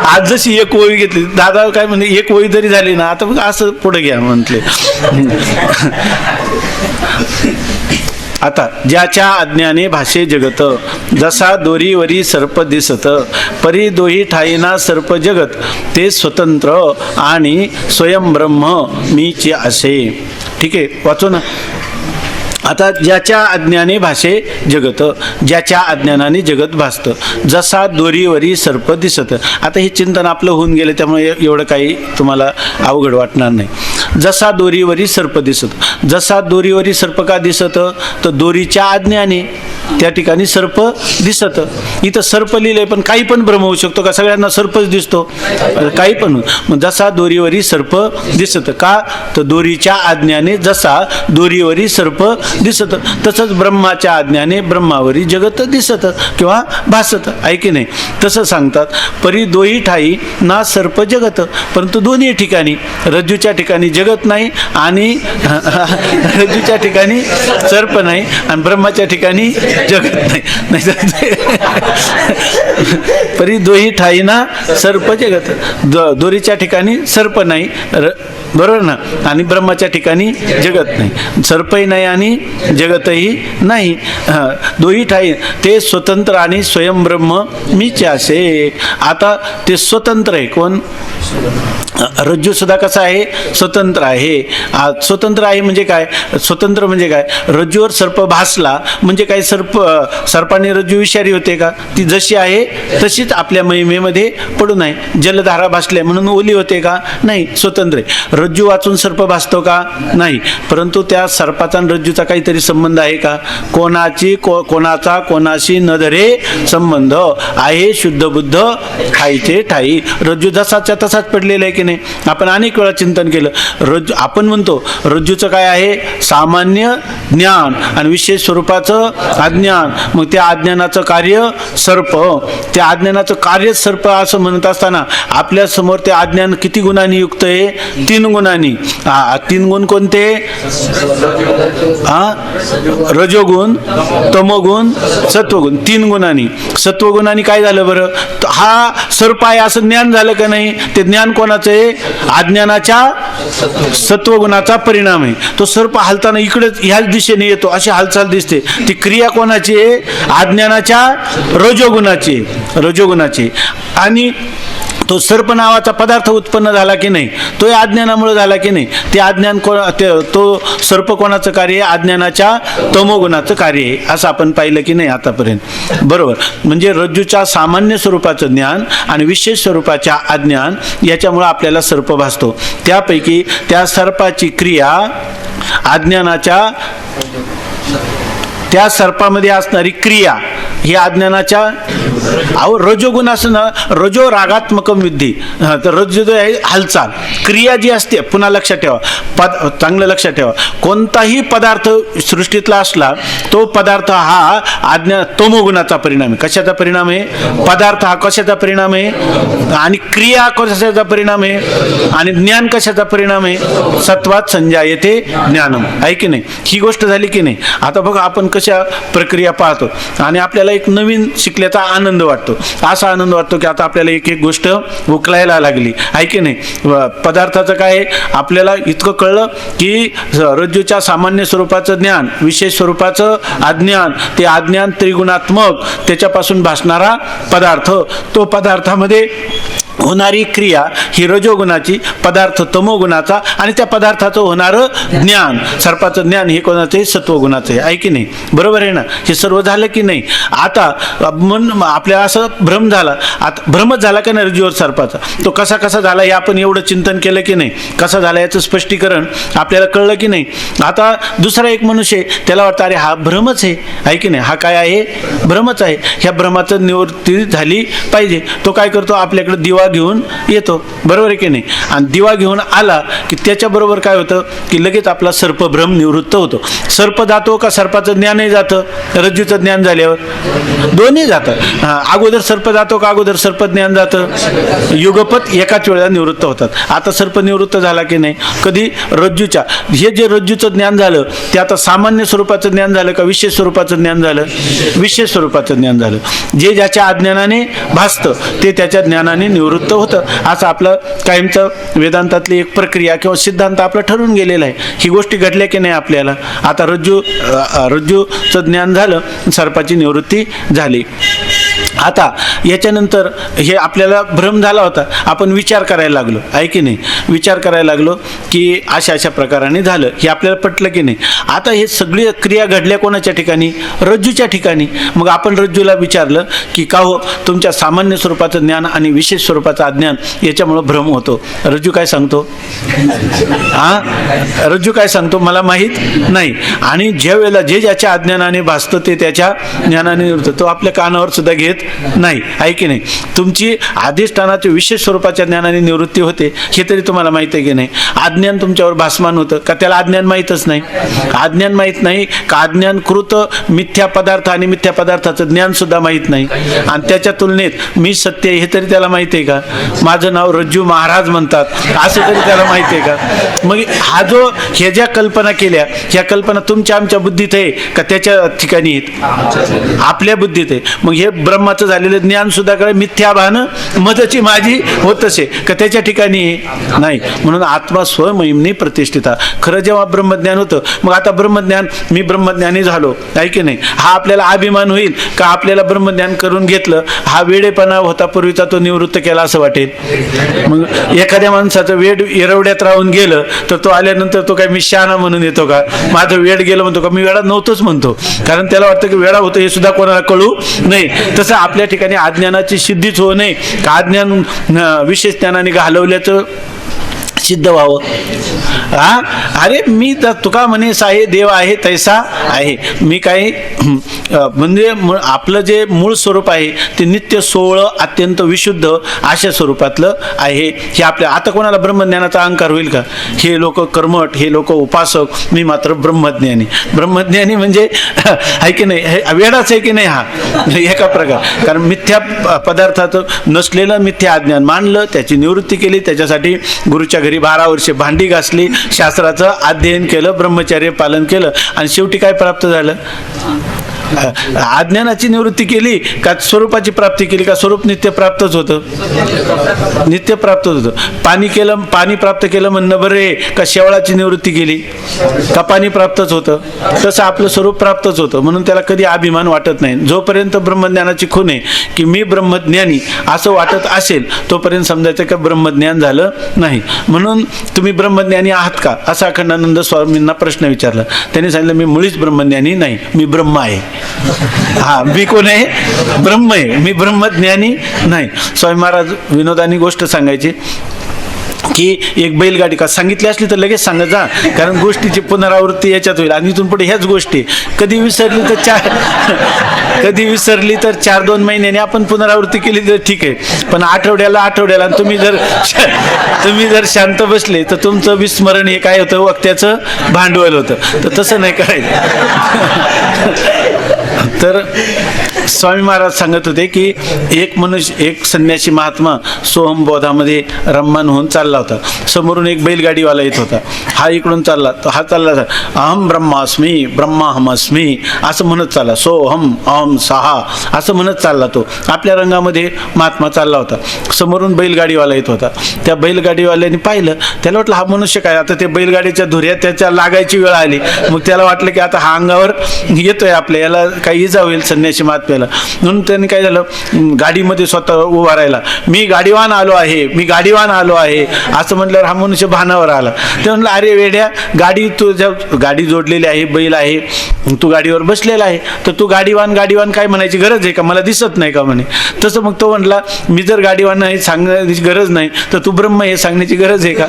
आज जशी एक ओळी घेतली दादा काय म्हणे, एक ओळी जरी झाली ना आता मग असं पुढे घ्या म्हटले. आता ज्याच्या अज्ञाने भाषे जगत, जसा दोरीवरी सर्प दिसत, परी दोही ठाईना सर्प जगत, ते स्वतंत्र आणि स्वयं ब्रह्म मीचे असे. ठीक आहे, वाचू ना. आता ज्याच्या अज्ञाने भाषे जगत, ज्याच्या अज्ञानाने जगत भासतं, जसा दोरीवरी सर्प दिसत. आता हे चिंतन आपलं होऊन गेलं त्यामुळे एवढं काही तुम्हाला अवघड वाटणार नाही. जसा दोरीवरी सर्प दिसत. जसा दोरीवरी सर्प का दिसत, तर दोरीच्या आज्ञाने त्या ठिकाणी सर्प दिसत. इथं सर्प लिहिलंय, पण काही पण भ्रम होऊ शकतो का? सगळ्यांना सर्पच दिसतो? काही पण. मग जसा दोरीवरी सर्प दिसत का, तर दोरीच्या आज्ञाने जसा दोरीवरी सर्प दिसत, तसंच ब्रह्माच्या आज्ञाने ब्रह्मावरी जगत दिसत किंवा भासत, आहे की नाही? तसं सांगतात. परी दोही ठाई ना सर्प जगत. परंतु दोन्ही ठिकाणी, रज्जूच्या ठिकाणी जगत नाही आणि रज्जूच्या ठिकाणी सर्प नाही आणि ब्रह्माच्या ठिकाणी जगत नाही. परी दोही ठाई ना सर्प जगत. दोरीच्या ठिकाणी सर्प नाही, बरोबर ना, आणि ब्रह्माच्या ठिकाणी जगत नाही. सर्पही नाही आणि जगतही नाही. दोही ठाई ते स्वतंत्र आणि स्वयंब्रह्म मीच असे. आता ते स्वतंत्र आहे. कोण? रज्जू सुद्धा कसा आहे? स्वतंत्र आहे. स्वतंत्र आहे म्हणजे काय? स्वतंत्र म्हणजे काय? रज्जूवर सर्प भासला म्हणजे काय? सर्पाने रज्जू विषारी होते का? ती जशी आहे तशीच आपल्या महिमेमध्ये पडून आहे. जलधारा भासल्या म्हणून ओली होते का? नाही, स्वतंत्र आहे. रज्जू वाचून सर्प भासतो का? नाही. परंतु त्या सर्पाचा आणि रज्जूचा काहीतरी संबंध आहे का? कोणाचा कोणाशी न धरे संबंध आहे. शुद्ध बुद्ध ठाईचे ठाई. रज्जू जसाच्या तसाच पडलेला आहे की नाही? आपण अनेक वेळा चिंतन केलं. रज्जू, आपण म्हणतो रज्जूचं काय आहे? सामान्य ज्ञान आणि विशेष स्वरूपाचं अज्ञान. मग त्या अज्ञानाचं कार्य सर्प. त्या अज्ञानाचं कार्य सर्प असं म्हणत असताना आपल्या समोर ते अज्ञान किती गुणांनी युक्त आहे? 3 गुणांनी. 3 गुण कोणते? रजोगुण, तमोगुण, सत्वगुण. 3 गुणांनी. सत्वगुणांनी काय झालं बरं? हा सर्प आहे असं ज्ञान झालं का नाही? ते ज्ञान कोणाचं आहे? अज्ञानाच्या सत्वगुणाचा परिणाम आहे. तो सर्प हालताना इकडेच ह्याच दिशेने येतो, अशी हालचाल दिसते. ती क्रिया कोणाची आहे? अज्ञानाच्या रजोगुणाची. रजोगुणाची. आणि तो सर्प नावाचा पदार्थ उत्पन्न झाला की नाही? तो या अज्ञानामुळे झाला की नाही? ते अज्ञान तो सर्प कोणाचं कार्य आहे? अज्ञानाच्या तमोगुणाचं कार्य आहे, असं आपण पाहिलं की नाही आतापर्यंत? बरोबर. म्हणजे रज्जूच्या सामान्य स्वरूपाचं ज्ञान आणि विशेष स्वरूपाच्या अज्ञान याच्यामुळे आपल्याला सर्प भासतो. त्यापैकी त्या सर्पाची क्रिया अज्ञानाच्या, त्या सर्पामध्ये असणारी क्रिया ही अज्ञानाच्या रजोगुण असं ना. रजो रागात्मकम विद्धी. तर रज्जू जो आहे हालचाल, क्रिया जी असते. पुन्हा लक्षात ठेवा, चांगलं लक्षात ठेवा, कोणताही पदार्थ सृष्टीतला असला तो पदार्थ हा तमोगुणाचा परिणाम आहे. कशाचा परिणाम आहे? पदार्थ हा कशाचा परिणाम आहे? आणि क्रिया कशाचा परिणाम आहे? आणि ज्ञान कशाचा परिणाम आहे? सत्वात संजायते ज्ञानम, आहे की नाही? ही गोष्ट झाली की नाही? आता बघा आपण कशा प्रक्रिया पाहतो आणि आपल्याला एक नवीन शिकल्याचा आनंद वाटतो. असा आनंद वाटतो की आता आपल्याला एक एक गोष्ट उकलायला लागली, आहे की नाही? पदार्थाचं काय? आपल्याला इतकं कळलं की रज्जूच्या सामान्य स्वरूपाचं ज्ञान, विशेष स्वरूपाचं अज्ञान, ते अज्ञान त्रिगुणात्मक, त्याच्यापासून भासणारा पदार्थ, तो पदार्थामध्ये होणारी क्रिया ही रजोगुणाची, पदार्थ तमोगुणाचा, आणि त्या पदार्थाचं होणारं ज्ञान, सर्पाचं ज्ञान हे कोणाचं? सत्वगुणाचं आहे की नाही? बरोबर आहे ना? हे सर्व झालं की नाही? आता आपल्याला असं भ्रम झाला. आता भ्रमच झाला का नाही रज्जूवर सर्पाचा? तो कसा कसा झाला हे आपण एवढं चिंतन केलं की नाही? कसा झाला याचं स्पष्टीकरण आपल्याला कळलं की नाही? आता दुसरा एक मनुष्य आहे, त्याला वाटतं अरे हा भ्रमच आहे की नाही? हा काय आहे? भ्रमच आहे. ह्या भ्रमाचं निवृत्ती झाली पाहिजे. तो काय करतो? आपल्याकडे दिवा घेऊन येतो, बरोबर आहे की नाही? आणि दिवा घेऊन आला की त्याच्याबरोबर काय होतं की लगेच आपला सर्पभ्रम निवृत्त होतो. सर्प जातो का सर्पाचं ज्ञानही जातं? रज्जूचं ज्ञान झाल्यावर दोन्ही जातं. अगोदर सर्प जातो का अगोदर सर्प ज्ञान जातं? युगपत एकाच वेळेला निवृत्त होतात. आता सर्प निवृत्त झाला की नाही? कधी? रज्जूच्या. हे जे रज्जूचं ज्ञान झालं ते आता सामान्य स्वरूपाचं ज्ञान झालं का विशेष स्वरूपाचं ज्ञान झालं? विशेष स्वरूपाचं ज्ञान झालं. जे ज्याच्या अज्ञानाने भासतं ते त्याच्या ज्ञानाने निवृत्त होतं. असं आपलं कायमचं वेदांतातली एक प्रक्रिया किंवा सिद्धांत आपलं ठरवून गेलेला आहे. ही गोष्टी घडल्या की नाही आपल्याला? आता रज्जूचं ज्ञान झालं, सर्पाची निवृत्ती झाली. आता याच्यानंतर हे आपल्याला भ्रम झाला होता, आपण विचार करायला लागलो आहे की नाही, विचार करायला लागलो की अशा अशा प्रकाराने झालं, हे आपल्याला पटलं की नाही. आता हे सगळी क्रिया घडल्या कोणाच्या ठिकाणी? रज्जूच्या ठिकाणी. मग आपण रज्जूला विचारलं की का हो तुमच्या सामान्य स्वरूपाचं ज्ञान आणि विशेष स्वरूपाचं अज्ञान याच्यामुळं भ्रम होतो. रज्जू काय सांगतो? रज्जू काय सांगतो? मला माहीत नाही. आणि ज्या वेळेला जे ज्याच्या अज्ञानाने भासतं ते त्याच्या ज्ञानाने निवृत्त, तो आपल्या कानावर सुद्धा घेत नाही आहे की नाही. तुमची अधिष्ठानाच्या विशेष स्वरूपाच्या ज्ञानाने निवृत्ती होते हे तरी तुम्हाला माहिती आहे की नाही. अज्ञान तुमच्यावर भासमान होतं का? त्याला अज्ञान माहीतच नाही. अज्ञान माहीत नाही का? अज्ञानकृत मिथ्या पदार्थ आणि मिथ्या पदार्थाचं ज्ञान सुद्धा माहीत नाही. आणि त्याच्या तुलनेत मी सत्य हे तरी त्याला माहिती आहे का? माझं नाव रज्जू महाराज म्हणतात असं तरी त्याला माहिती आहे का? मग हा जो हे ज्या कल्पना केल्या, ह्या कल्पना तुमच्या आमच्या बुद्धीत आहे का त्याच्या ठिकाणी आहेत? आपल्या बुद्धीत आहे. मग हे ब्रह्माचं झालेलं ज्ञान सुद्धा काय मिथ्या भान मदची माझी होत असे का त्याच्या ठिकाणी नाही. म्हणून आत्मा स्वमहिमनी प्रतिष्ठिता. खरं जेव्हा ब्रह्मज्ञान होतं, मग आता ब्रह्मज्ञान मी ब्रह्मज्ञानी झालो आहे की नाही, हा आपल्याला अभिमान होईल का? आपल्याला ब्रह्मज्ञान करून घेतलं, हा वेडेपणा होता पूर्वीचा तो निवृत्त केला असं वाटेल. मग एखाद्या माणसाचं वेड एरवड्यात राहून गेलं तर तो आल्यानंतर तो काय मी शहाणा म्हणून येतो का? माझं वेड गेलं म्हणतो का? मी वेडा नव्हतोच म्हणतो, कारण त्याला वाटतं की वेडा होतं हे सुद्धा कोणाला कळू नाही. तसं आपल्या ठिकाणी अज्ञानाची सिद्धीच होऊ नये का? अज्ञान विशेष ज्ञानाने घालवल्याचं सिद्ध व्हावं. अरे मी तर तुका म्हणे साहे देव आहे तैसा आहे. मी काही म्हणजे आपलं जे मूळ स्वरूप आहे ते नित्य सोहळं अत्यंत विशुद्ध अशा स्वरूपातलं आहे. हे आपल्या आता कोणाला ब्रह्मज्ञानाचा अहंकार होईल का? हे लोक कर्मठ, हे लोक उपासक, मी मात्र ब्रह्मज्ञानी. ब्रह्मज्ञानी म्हणजे आहे की नाही, वेडाच आहे की नाही हा एका प्रकार. कारण मिथ्या पदार्थाचं नसलेलं मिथ्या अज्ञान मानलं, त्याची निवृत्ती केली, त्याच्यासाठी गुरुच्या घरी 12 वर्षे भांडी घासली, शास्त्राचं अध्ययन केलं, ब्रह्मचर्य पालन केलं आणि शेवटी काय प्राप्त झालं? अज्ञानाची निवृत्ती केली का स्वरूपाची प्राप्ती केली का? स्वरूप नित्य प्राप्तच होतं, नित्य प्राप्त होतं. पाणी प्राप्त केलं म्हणणं बरे का? शेवळाची निवृत्ती केली का पाणी प्राप्तच होतं? तसं आपलं स्वरूप प्राप्तच होतं. म्हणून त्याला कधी अभिमान वाटत नाही. जोपर्यंत ब्रह्मज्ञानाची खूण आहे की मी ब्रह्मज्ञानी असं वाटत असेल तोपर्यंत समजायचं का ब्रह्मज्ञान झालं नाही. म्हणून तुम्ही ब्रह्मज्ञानी आहात का असा अखंडानंद स्वामींना प्रश्न विचारला. त्यांनी सांगितलं मी मुळीच ब्रह्मज्ञानी नाही, मी ब्रह्म आहे. मी कोण आहे? ब्रह्म आहे, मी ब्रह्मज्ञानी नाही. स्वामी महाराज विनोदानी गोष्ट सांगायची की एक बैलगाडी का सांगितली असली तर लगेच सांगत जा, कारण गोष्टीची पुनरावृत्ती याच्यात होईल. आणि इथून पुढे ह्याच गोष्टी कधी विसरली तर 4-2 महिन्याने आपण पुनरावृत्ती केली तर ठीक आहे, पण आठवड्याला तुम्ही जर शांत बसले तर तुमचं विस्मरण हे काय होतं? वक्त्याचं भांडवल होतं. तर तसं नाही करायचं. तर स्वामी महाराज सांगत होते की एक संन्यासी महात्मा सोहमबोधामध्ये रम्मान होऊन चालला होता. समोरून एक बैलगाडीवाला येत होता. हा इकडून चालला, तो हा चालला, अहम ब्रह्मास्मी ब्रह्माहमस्मी असं म्हणत चालला. सोहम अहम सहा असं म्हणत चालला. तो आपल्या रंगामध्ये महात्मा चालला होता. समोरून बैलगाडीवाला येत होता. त्या बैलगाडीवाल्याने पाहिलं, त्याला वाटलं हा मनुष्य काय, आता ते बैलगाडीच्या धुऱ्यात त्याच्या लागायची वेळ आली. मग त्याला वाटलं की आता हा अंगावर येतोय आपल्या, याला काही इजा होईल संन्यासी महात्म्याला. म्हणून त्यांनी काय झालं, गाडीमध्ये स्वतः उभा राहिला. मी गाडीवान आलो आहे असं म्हटल्यावर हा मनुष्य भानावर आला. ते म्हणलं अरे वेड्या, गाडी जोडलेली आहे, बैल आहे, तू गाडीवर बसलेला आहे, तर तू गाडीवान काय म्हणायची गरज आहे का? मला दिसत नाही का म्हणे. तसं मग तो म्हटला मी जर गाडीवान नाही सांगण्याची गरज नाही तर तू ब्रह्म हे सांगण्याची गरज आहे का?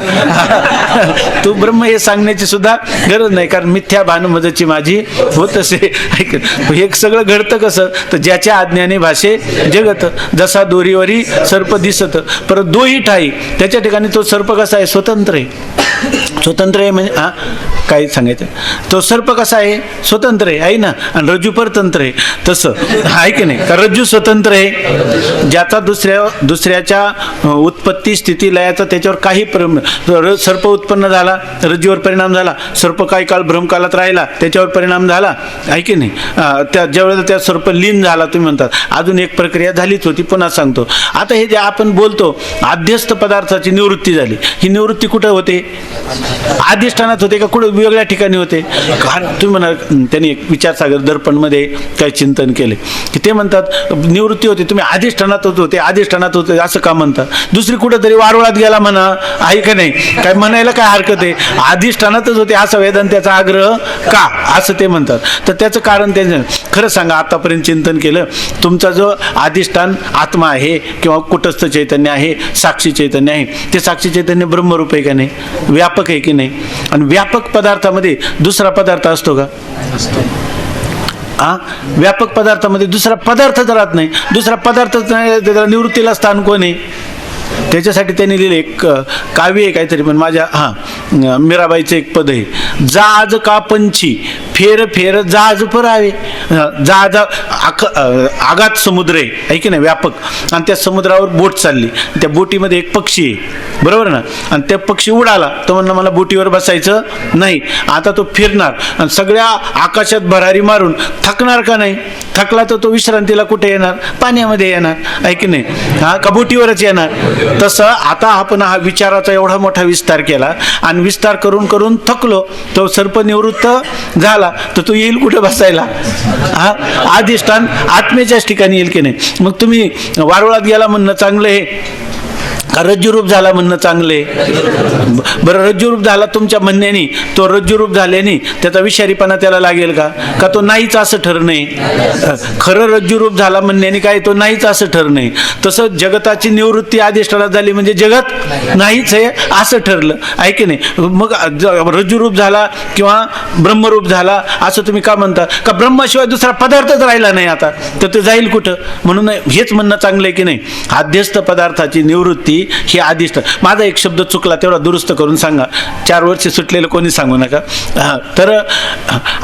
तू ब्रह्म हे सांगण्याची सुद्धा गरज नाही, कारण मिथ्या भानमदची माझी होत असे. हे सगळं घडतं कसं? तर ज्याच्या आज्ञाने भाषे जगत, जसा दोरीवरी सर्प दिसत परत दोही ठाई. त्याच्या ठिकाणी तो सर्प कसा आहे? स्वतंत्र आहे म्हणजे काय सांगायचं, तो सर्प कसा आहे? स्वतंत्र आहे ना. आणि रज्जू परतंत्र आहे. तसं आहे की नाही का? रज्जू स्वतंत्र आहे, ज्याचा दुसऱ्याच्या उत्पत्ती स्थिती लयाचा त्याच्यावर काही सर्प उत्पन्न झाला, रज्जूवर परिणाम झाला. सर्प काही काळ भ्रमकालात राहिला, त्याच्यावर परिणाम झाला आहे की नाही. ज्यावेळेला त्या सर्प लीन झाला तुम्ही म्हणतात, अजून एक प्रक्रिया झालीच होती. पुन्हा सांगतो, आता हे जे आपण बोलतो आध्यस्थ पदार्थाची निवृत्ती झाली, ही निवृत्ती कुठं होते? अधिष्ठानात होते का कुठं? वेगळ्या ठिकाणी होते. कारण तुम्ही म्हणाल त्यांनी एक विचारसागर दर्पणमध्ये काही चिंतन केले की ते म्हणतात निवृत्ती होती, तुम्ही अधिष्ठानात होते, अधिष्ठानात होते असं का म्हणतात? दुसरी कुठंतरी वारुळात गेला म्हणा, आहे का नाही? काय म्हणायला काय हरकत आहे? अधिष्ठानातच होते असा वेदांताचा आग्रह का, असं ते म्हणतात. तर त्याचं कारण त्यांचं खरं सांगा, आतापर्यंत चिंतन केलं, तुमचा जो अधिष्ठान आत्मा आहे किंवा कुटस्थ चैतन्य आहे, साक्षी चैतन्य आहे, ते साक्षी चैतन्य ब्रह्मरूप आहे का नाही? व्यापक आहे की नाही? आणि व्यापक पदार्थामध्ये दुसरा पदार्थ असतो का? व्यापक पदार्थामध्ये दुसरा पदार्थच राहत नाही. दुसरा पदार्थच नाही, त्याला निवृत्तीला स्थान कोण आहे? त्याच्यासाठी त्यांनी लिहिले एक काव्य आहे काहीतरी, पण माझ्या मीराबाईचं एक पद आहे, जाज का पंछी फेर फेर जाज परावे. जहाज आगात समुद्र आहे की नाही, व्यापक, आणि त्या समुद्रावर बोट चालली, त्या बोटीमध्ये एक पक्षी आहे, बरोबर ना? आणि त्या पक्षी उडाला, तो म्हणला मला बोटीवर बसायचं नाही. आता तो फिरणार आणि सगळ्या आकाशात भरारी मारून थकणार का नाही? थकला तर तो विश्रांतीला कुठे येणार? पाण्यामध्ये येणार, आहे की नाही? का बोटीवरच येणार? तसं आता आपण हा विचाराचा एवढा मोठा विस्तार केला आणि विस्तार करून करून थकलो, तो सर्प निवृत्त झाला, तर तो येईल कुठे बसायला? अधिष्ठान आत्मेच्याच ठिकाणी येईल की नाही? मग तुम्ही वारुळात गेला म्हणणं चांगलं आहे का रज्जुरूप झाला म्हणणं चांगले? बरं, रज्जुरूप झाला तुमच्या म्हणण्याने, तो रज्जुरूप झाल्याने त्याचा विषारीपणा त्याला लागेल का? का तो नाहीच असं ठरणे? खरं रज्जुरूप झाला म्हणण्याने काय, तो नाहीच असं ठरणे. तसं जगताची निवृत्ती अधिष्ठानात झाली म्हणजे जगत नाहीच आहे असं ठरलं, आहे की नाही? मग रज्जुरूप झाला किंवा ब्रह्मरूप झाला असं तुम्ही का म्हणता? का ब्रह्माशिवाय दुसरा पदार्थच राहिला नाही आता, तर ते जाईल कुठं? म्हणून हेच म्हणणं चांगलं आहे की नाही? आद्यस्थ पदार्थाची निवृत्ती ही अधिष्ठान. माझा एक शब्द चुकला, तेवढा दुरुस्त करून सांगा. 4 वर्ष सुटलेलं कोणी सांगू नका. तर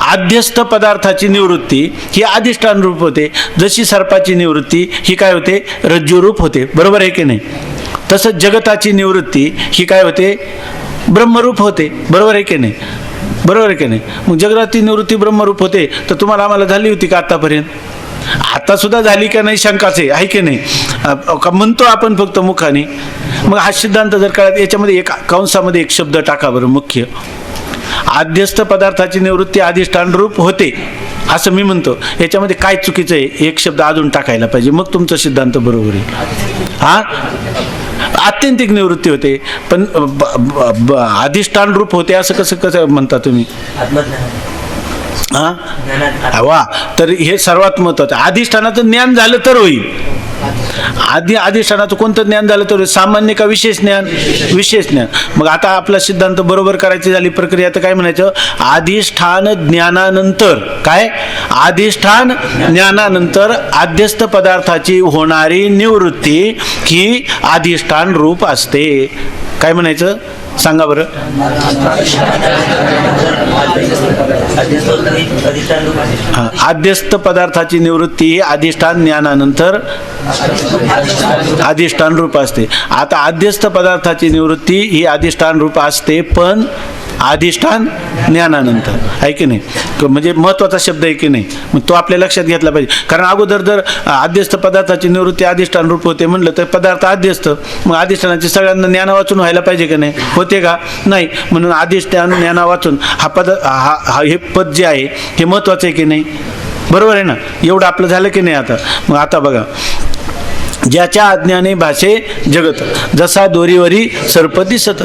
आद्यस्थ पदार्थाची निवृत्ती ही अधिष्ठान रूप होते, जशी सर्पाची निवृत्ती ही काय होते? रज्जू रूप होते, बरोबर आहे की नाही? तसंच जगताची निवृत्ती ही काय होते? ब्रह्मरूप होते, बरोबर आहे की नाही? बरोबर आहे की नाही? मग जगताची निवृत्ती ब्रह्मरूप होते, तर तुम्हाला आम्हाला झाली होती का आतापर्यंत? आता सुद्धा झाली का नाही शंकाच आहे की नाही? का म्हणतो आपण फक्त मुखाने? मग हा सिद्धांत जर कळत, याच्यामध्ये एक कंसामध्ये एक शब्द टाका बरं, मुख्य. आद्यस्थ पदार्थाची निवृत्ती अधिष्ठान रूप होते असं मी म्हणतो, याच्यामध्ये काय चुकीचं आहे? एक शब्द अजून टाकायला पाहिजे, मग तुमचा सिद्धांत बरोबर आहे. आत्यंतिक निवृत्ती होते, पण अधिष्ठान रूप होते असं कसं कसं म्हणता तुम्ही? वा, तर हे सर्वात महत्वाचं. अधिष्ठानाचं ज्ञान झालं तर होईल. अधिष्ठानाचं कोणतं ज्ञान झालं तर सामान्य का विशेष ज्ञान? विशेष ज्ञान. मग आता आपला सिद्धांत बरोबर करायची झाली प्रक्रिया, तर काय म्हणायचं? अधिष्ठान ज्ञानानंतर काय? अधिष्ठान ज्ञानानंतर आद्यस्थ पदार्थाची होणारी निवृत्ती ही अधिष्ठान रूप असते. काय म्हणायचं सांगा बरं? आद्यस्थ पदार्थाची निवृत्ती ही अधिष्ठान ज्ञानानंतर अधिष्ठान रूप असते. आता आद्यस्थ पदार्थाची निवृत्ती ही अधिष्ठान रूप असते, पण अधिष्ठान ज्ञानानंतर, आहे की नाही? म्हणजे महत्वाचा शब्द आहे की नाही? मग तो आपल्या लक्षात घेतला पाहिजे. कारण अगोदर जर आद्यस्थ पदार्थाची निवृत्ती अधिष्ठान रूप होते म्हणलं तर पदार्थ आद्यस्थ, मग अधिष्ठानाचे सगळ्यांना ज्ञान वाचून व्हायला पाहिजे की नाही? होते का? नाही. म्हणून अधिष्ठान ज्ञान वाचून हे पद जे आहे हे महत्वाचं आहे की नाही? बरोबर आहे ना? एवढं आपलं झालं की नाही? आता मग आता बघा, ज्याच्या अज्ञाने भाषे जगत, जसा दोरीवरी सर्प दिसत.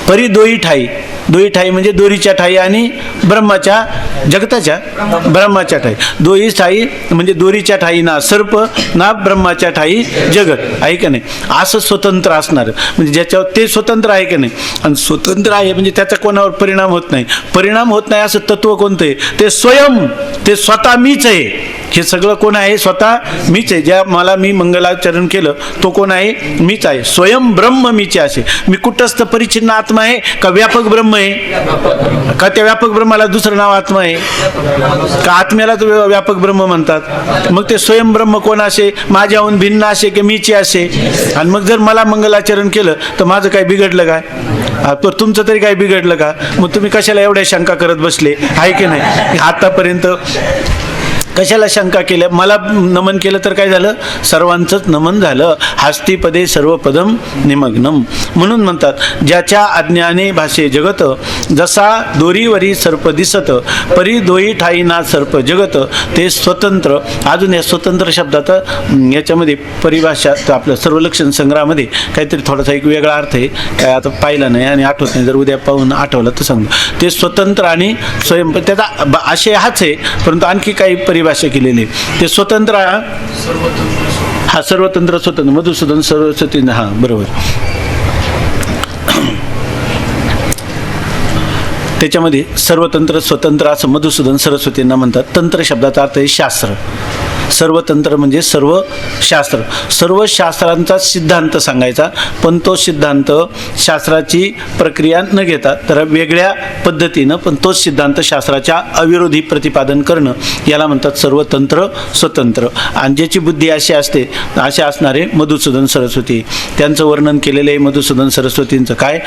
परी दोई ठाई. दोई ठाई म्हणजे दोरीच्या ठाई आणि ब्रह्माच्या, जगताच्या ब्रह्माच्या ठाई. दोई ठाई म्हणजे दोरीच्या ठाई ना सर्प ना ब्रह्माच्या ठाई जगत, आहे का नाही? असं स्वतंत्र असणार, म्हणजे ज्याच्यावर ते स्वतंत्र आहे की नाही? आणि स्वतंत्र आहे म्हणजे त्याचा कोणावर परिणाम होत नाही. परिणाम होत नाही असं तत्व कोणतं आहे? ते स्वयं, ते स्वतः मीच आहे. हे सगळं कोण आहे? स्वतः मीच आहे. ज्या मला मी मंगलाचरण केलं तो कोण आहे? मीच आहे. स्वयं ब्रह्म मीच असे. मी कुटस्थ परिच्छिन्न आत्मा आहे का व्यापक ब्रह्म आहे? का त्या व्यापक ब्रह्माला दुसरं नाव आत्मा आहे? का आत्म्यालाच व्यापक ब्रह्म म्हणतात? मग ते स्वयं ब्रह्म कोण असे? माझ्याहून भिन्न असे की मीचे असे? आणि मग जर मला मंगलाचरण केलं तर माझं काय बिघडलं काय? तर तुमचं तरी काय बिघडलं का? मग तुम्ही कशाला एवढ्या शंका करत बसले, आहे की नाही? आतापर्यंत कशाला शंका केल्या? मला नमन केलं तर काय झालं? सर्वांचंच नमन झालं. हास्तिपदे सर्व पदम निमग्नम. म्हणून म्हणतात ज्याच्या अज्ञाने भाषे जगत, जसा दोरीवरी सर्प दिसत, परी दोई ठाई ना सर्प जगत, ते स्वतंत्र. अजून या स्वतंत्र शब्दात याच्यामध्ये परिभाषा आपल्या सर्वलक्षण संग्रहामध्ये काहीतरी थोडासा एक वेगळा अर्थ आहे, काय आता पाहिला नाही आणि आठवत नाही, जर उद्या पाहून आठवलं तर सांगतो. ते स्वतंत्र आणि स्वयं, त्याचा आशय हाच आहे, परंतु आणखी काही परिभाषा केलेली. ते स्वतंत्र हा सर्वतंत्र स्वतंत्र मधुसूदन सरस्वती. हा बरोबर. त्याच्यामध्ये सर्वतंत्र स्वतंत्र असं मधुसूदन सरस्वतींना म्हणतात. तंत्र शब्दाचा अर्थ आहे शास्त्र. सर्वतंत्र म्हणजे सर्व शास्त्र, सर्व शास्त्रांचा सिद्धांत सांगायचा, पण तो सिद्धांत शास्त्राची प्रक्रिया न घेता तर वेगळ्या पद्धतीनं पण तोच सिद्धांत शास्त्राच्या अविरोधी प्रतिपादन करणं, याला म्हणतात सर्वतंत्र स्वतंत्र. आणि ज्याची बुद्धी अशी असते असे असणारे मधुसूदन सरस्वती. त्यांचं वर्णन केलेलं आहे मधुसूदन सरस्वतींचं. काय?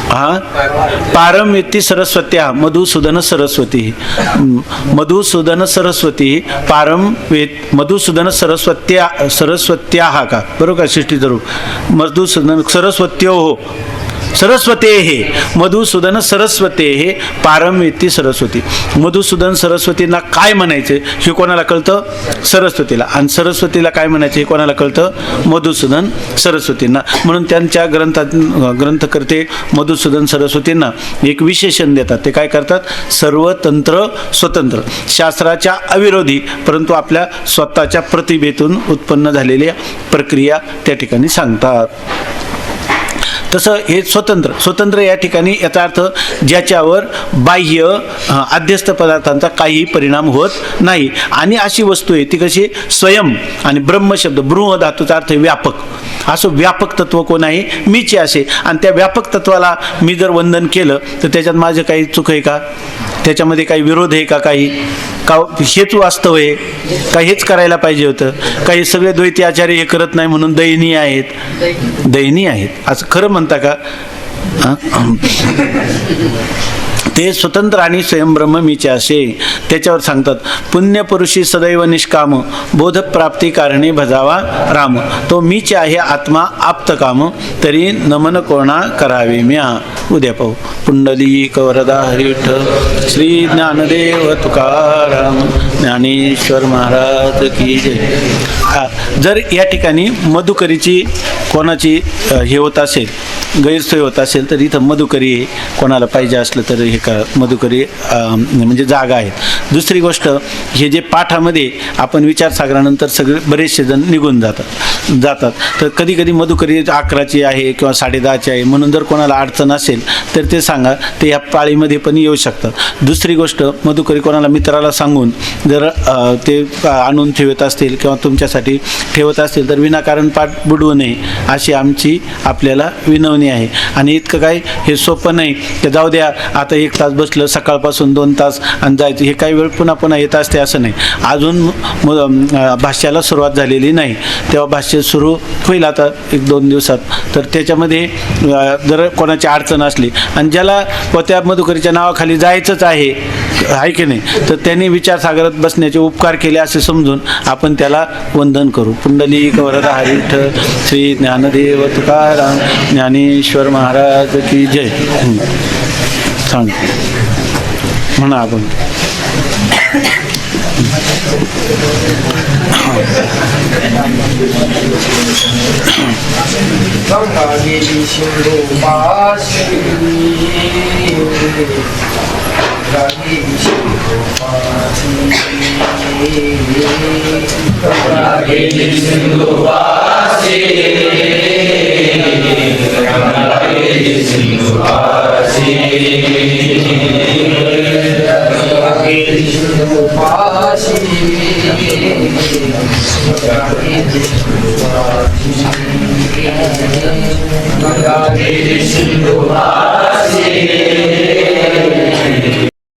हा पारमेत्ती सरस्वत्या मधुसूदन सरस्वती. मधुसूदन सरस्वती पारमवेद मधुसूदन सरस्वत्या हा का बरोबर का? सृष्टी जरूर मधुसूदन सरस्वत्यो हो सरस्वते हे मधुसूदन सरस्वते हे पारमवेत्ती सरस्वती. मधुसूदन सरस्वतींना काय म्हणायचे हे कोणाला कळतं? सरस्वतीला. आणि सरस्वतीला काय म्हणायचे हे कोणाला कळतं? मधुसूदन सरस्वतींना. म्हणून त्यांच्या ग्रंथकर्ते मधुसूदन सरस्वतींना एक विशेषण देतात. ते काय करतात? सर्वतंत्र स्वतंत्र, शास्त्राच्या अविरोधी परंतु आपल्या स्वतःच्या प्रतिभेतून उत्पन्न झालेल्या प्रक्रिया त्या ठिकाणी सांगतात. तसं हे स्वतंत्र स्वतंत्र या ठिकाणी याचा अर्थ ज्याच्यावर बाह्य अध्यस्त पदार्थांचा काही परिणाम होत नाही. आणि अशी वस्तू आहे ती कशी? स्वयं. आणि ब्रह्म शब्द बृह धातूचा अर्थ व्यापक. असं व्यापक तत्व कोण आहे? मीचे असे. आणि त्या व्यापक तत्वाला मी जर वंदन केलं तर त्याच्यात माझं काही चूक आहे का? त्याच्यामध्ये काही विरोध आहे का? काही का हेच वास्तव आहे का? हेच करायला पाहिजे होतं? काही सगळे द्वैती आचार्य हे करत नाही म्हणून दयनीय आहेत, दयनीय आहेत असं खरं म्हणता का? ते स्वतंत्र आणि स्वयंब्रह्म मीचे असे. त्याच्यावर सांगतात पुण्यपुरुषी सदैव निष्काम, बोधप्राप्ती कारणे भजावा राम. तो मीचे आहे आत्मा आप्तकाम, तरी नमन कोणा करावे म्या. उद्या पाहू. पुंडलिक वरदा हरिठ श्री ज्ञानदेव तुकाराम ज्ञानेश्वर महाराज की जय. जर या ठिकाणी मधुकरीची कोणाची हे होत असेल, गैरसोय होत असेल तर इथं मधुकरी कोणाला पाहिजे असलं तर हे का मधुकरी म्हणजे जागा आहेत. दुसरी गोष्ट, हे जे पाठामध्ये आपण विचारसागरानंतर सगळे बरेचसे जण निघून जातात तर कधी कधी मधुकरी 11ची आहे किंवा 10:30ची आहे म्हणून जर कोणाला अडचण असेल तर ते सांगा, ते या पाळीमध्ये पण येऊ शकतात. दुसरी गोष्ट, मधुकरी कोणाला मित्राला सांगून जर ते आणून ठेवत असतील किंवा तुमच्यासाठी ठेवत असतील तर विनाकारण पाठ बुडवू नये अशी आमची आपल्याला विनवणी आहे. आणि इतकं काय हे सोपं नाही की जाऊ द्या आता 1 तास बसलं सकाळपासून 2 तास आणि जायचं, हे काही वेळ पुन्हा पुन्हा येत असते असं नाही. अजून भाष्याला सुरुवात झालेली नाही, तेव्हा भाष्य सुरू होईल आता 1-2 दिवसात. तर त्याच्यामध्ये जर कोणाची अडचण असली आणि ज्याला त्या मधुकरीच्या नावाखाली जायचंच आहे की नाही तर त्यांनी विचारसागरात बसण्याचे उपकार केले असे समजून आपण त्याला वंदन करू. पुंडलिक वरदा हरिठ श्री ज्ञानदेव तुकाराम ज्ञानेश्वर महाराज की जय. सांग म्हणा आपण.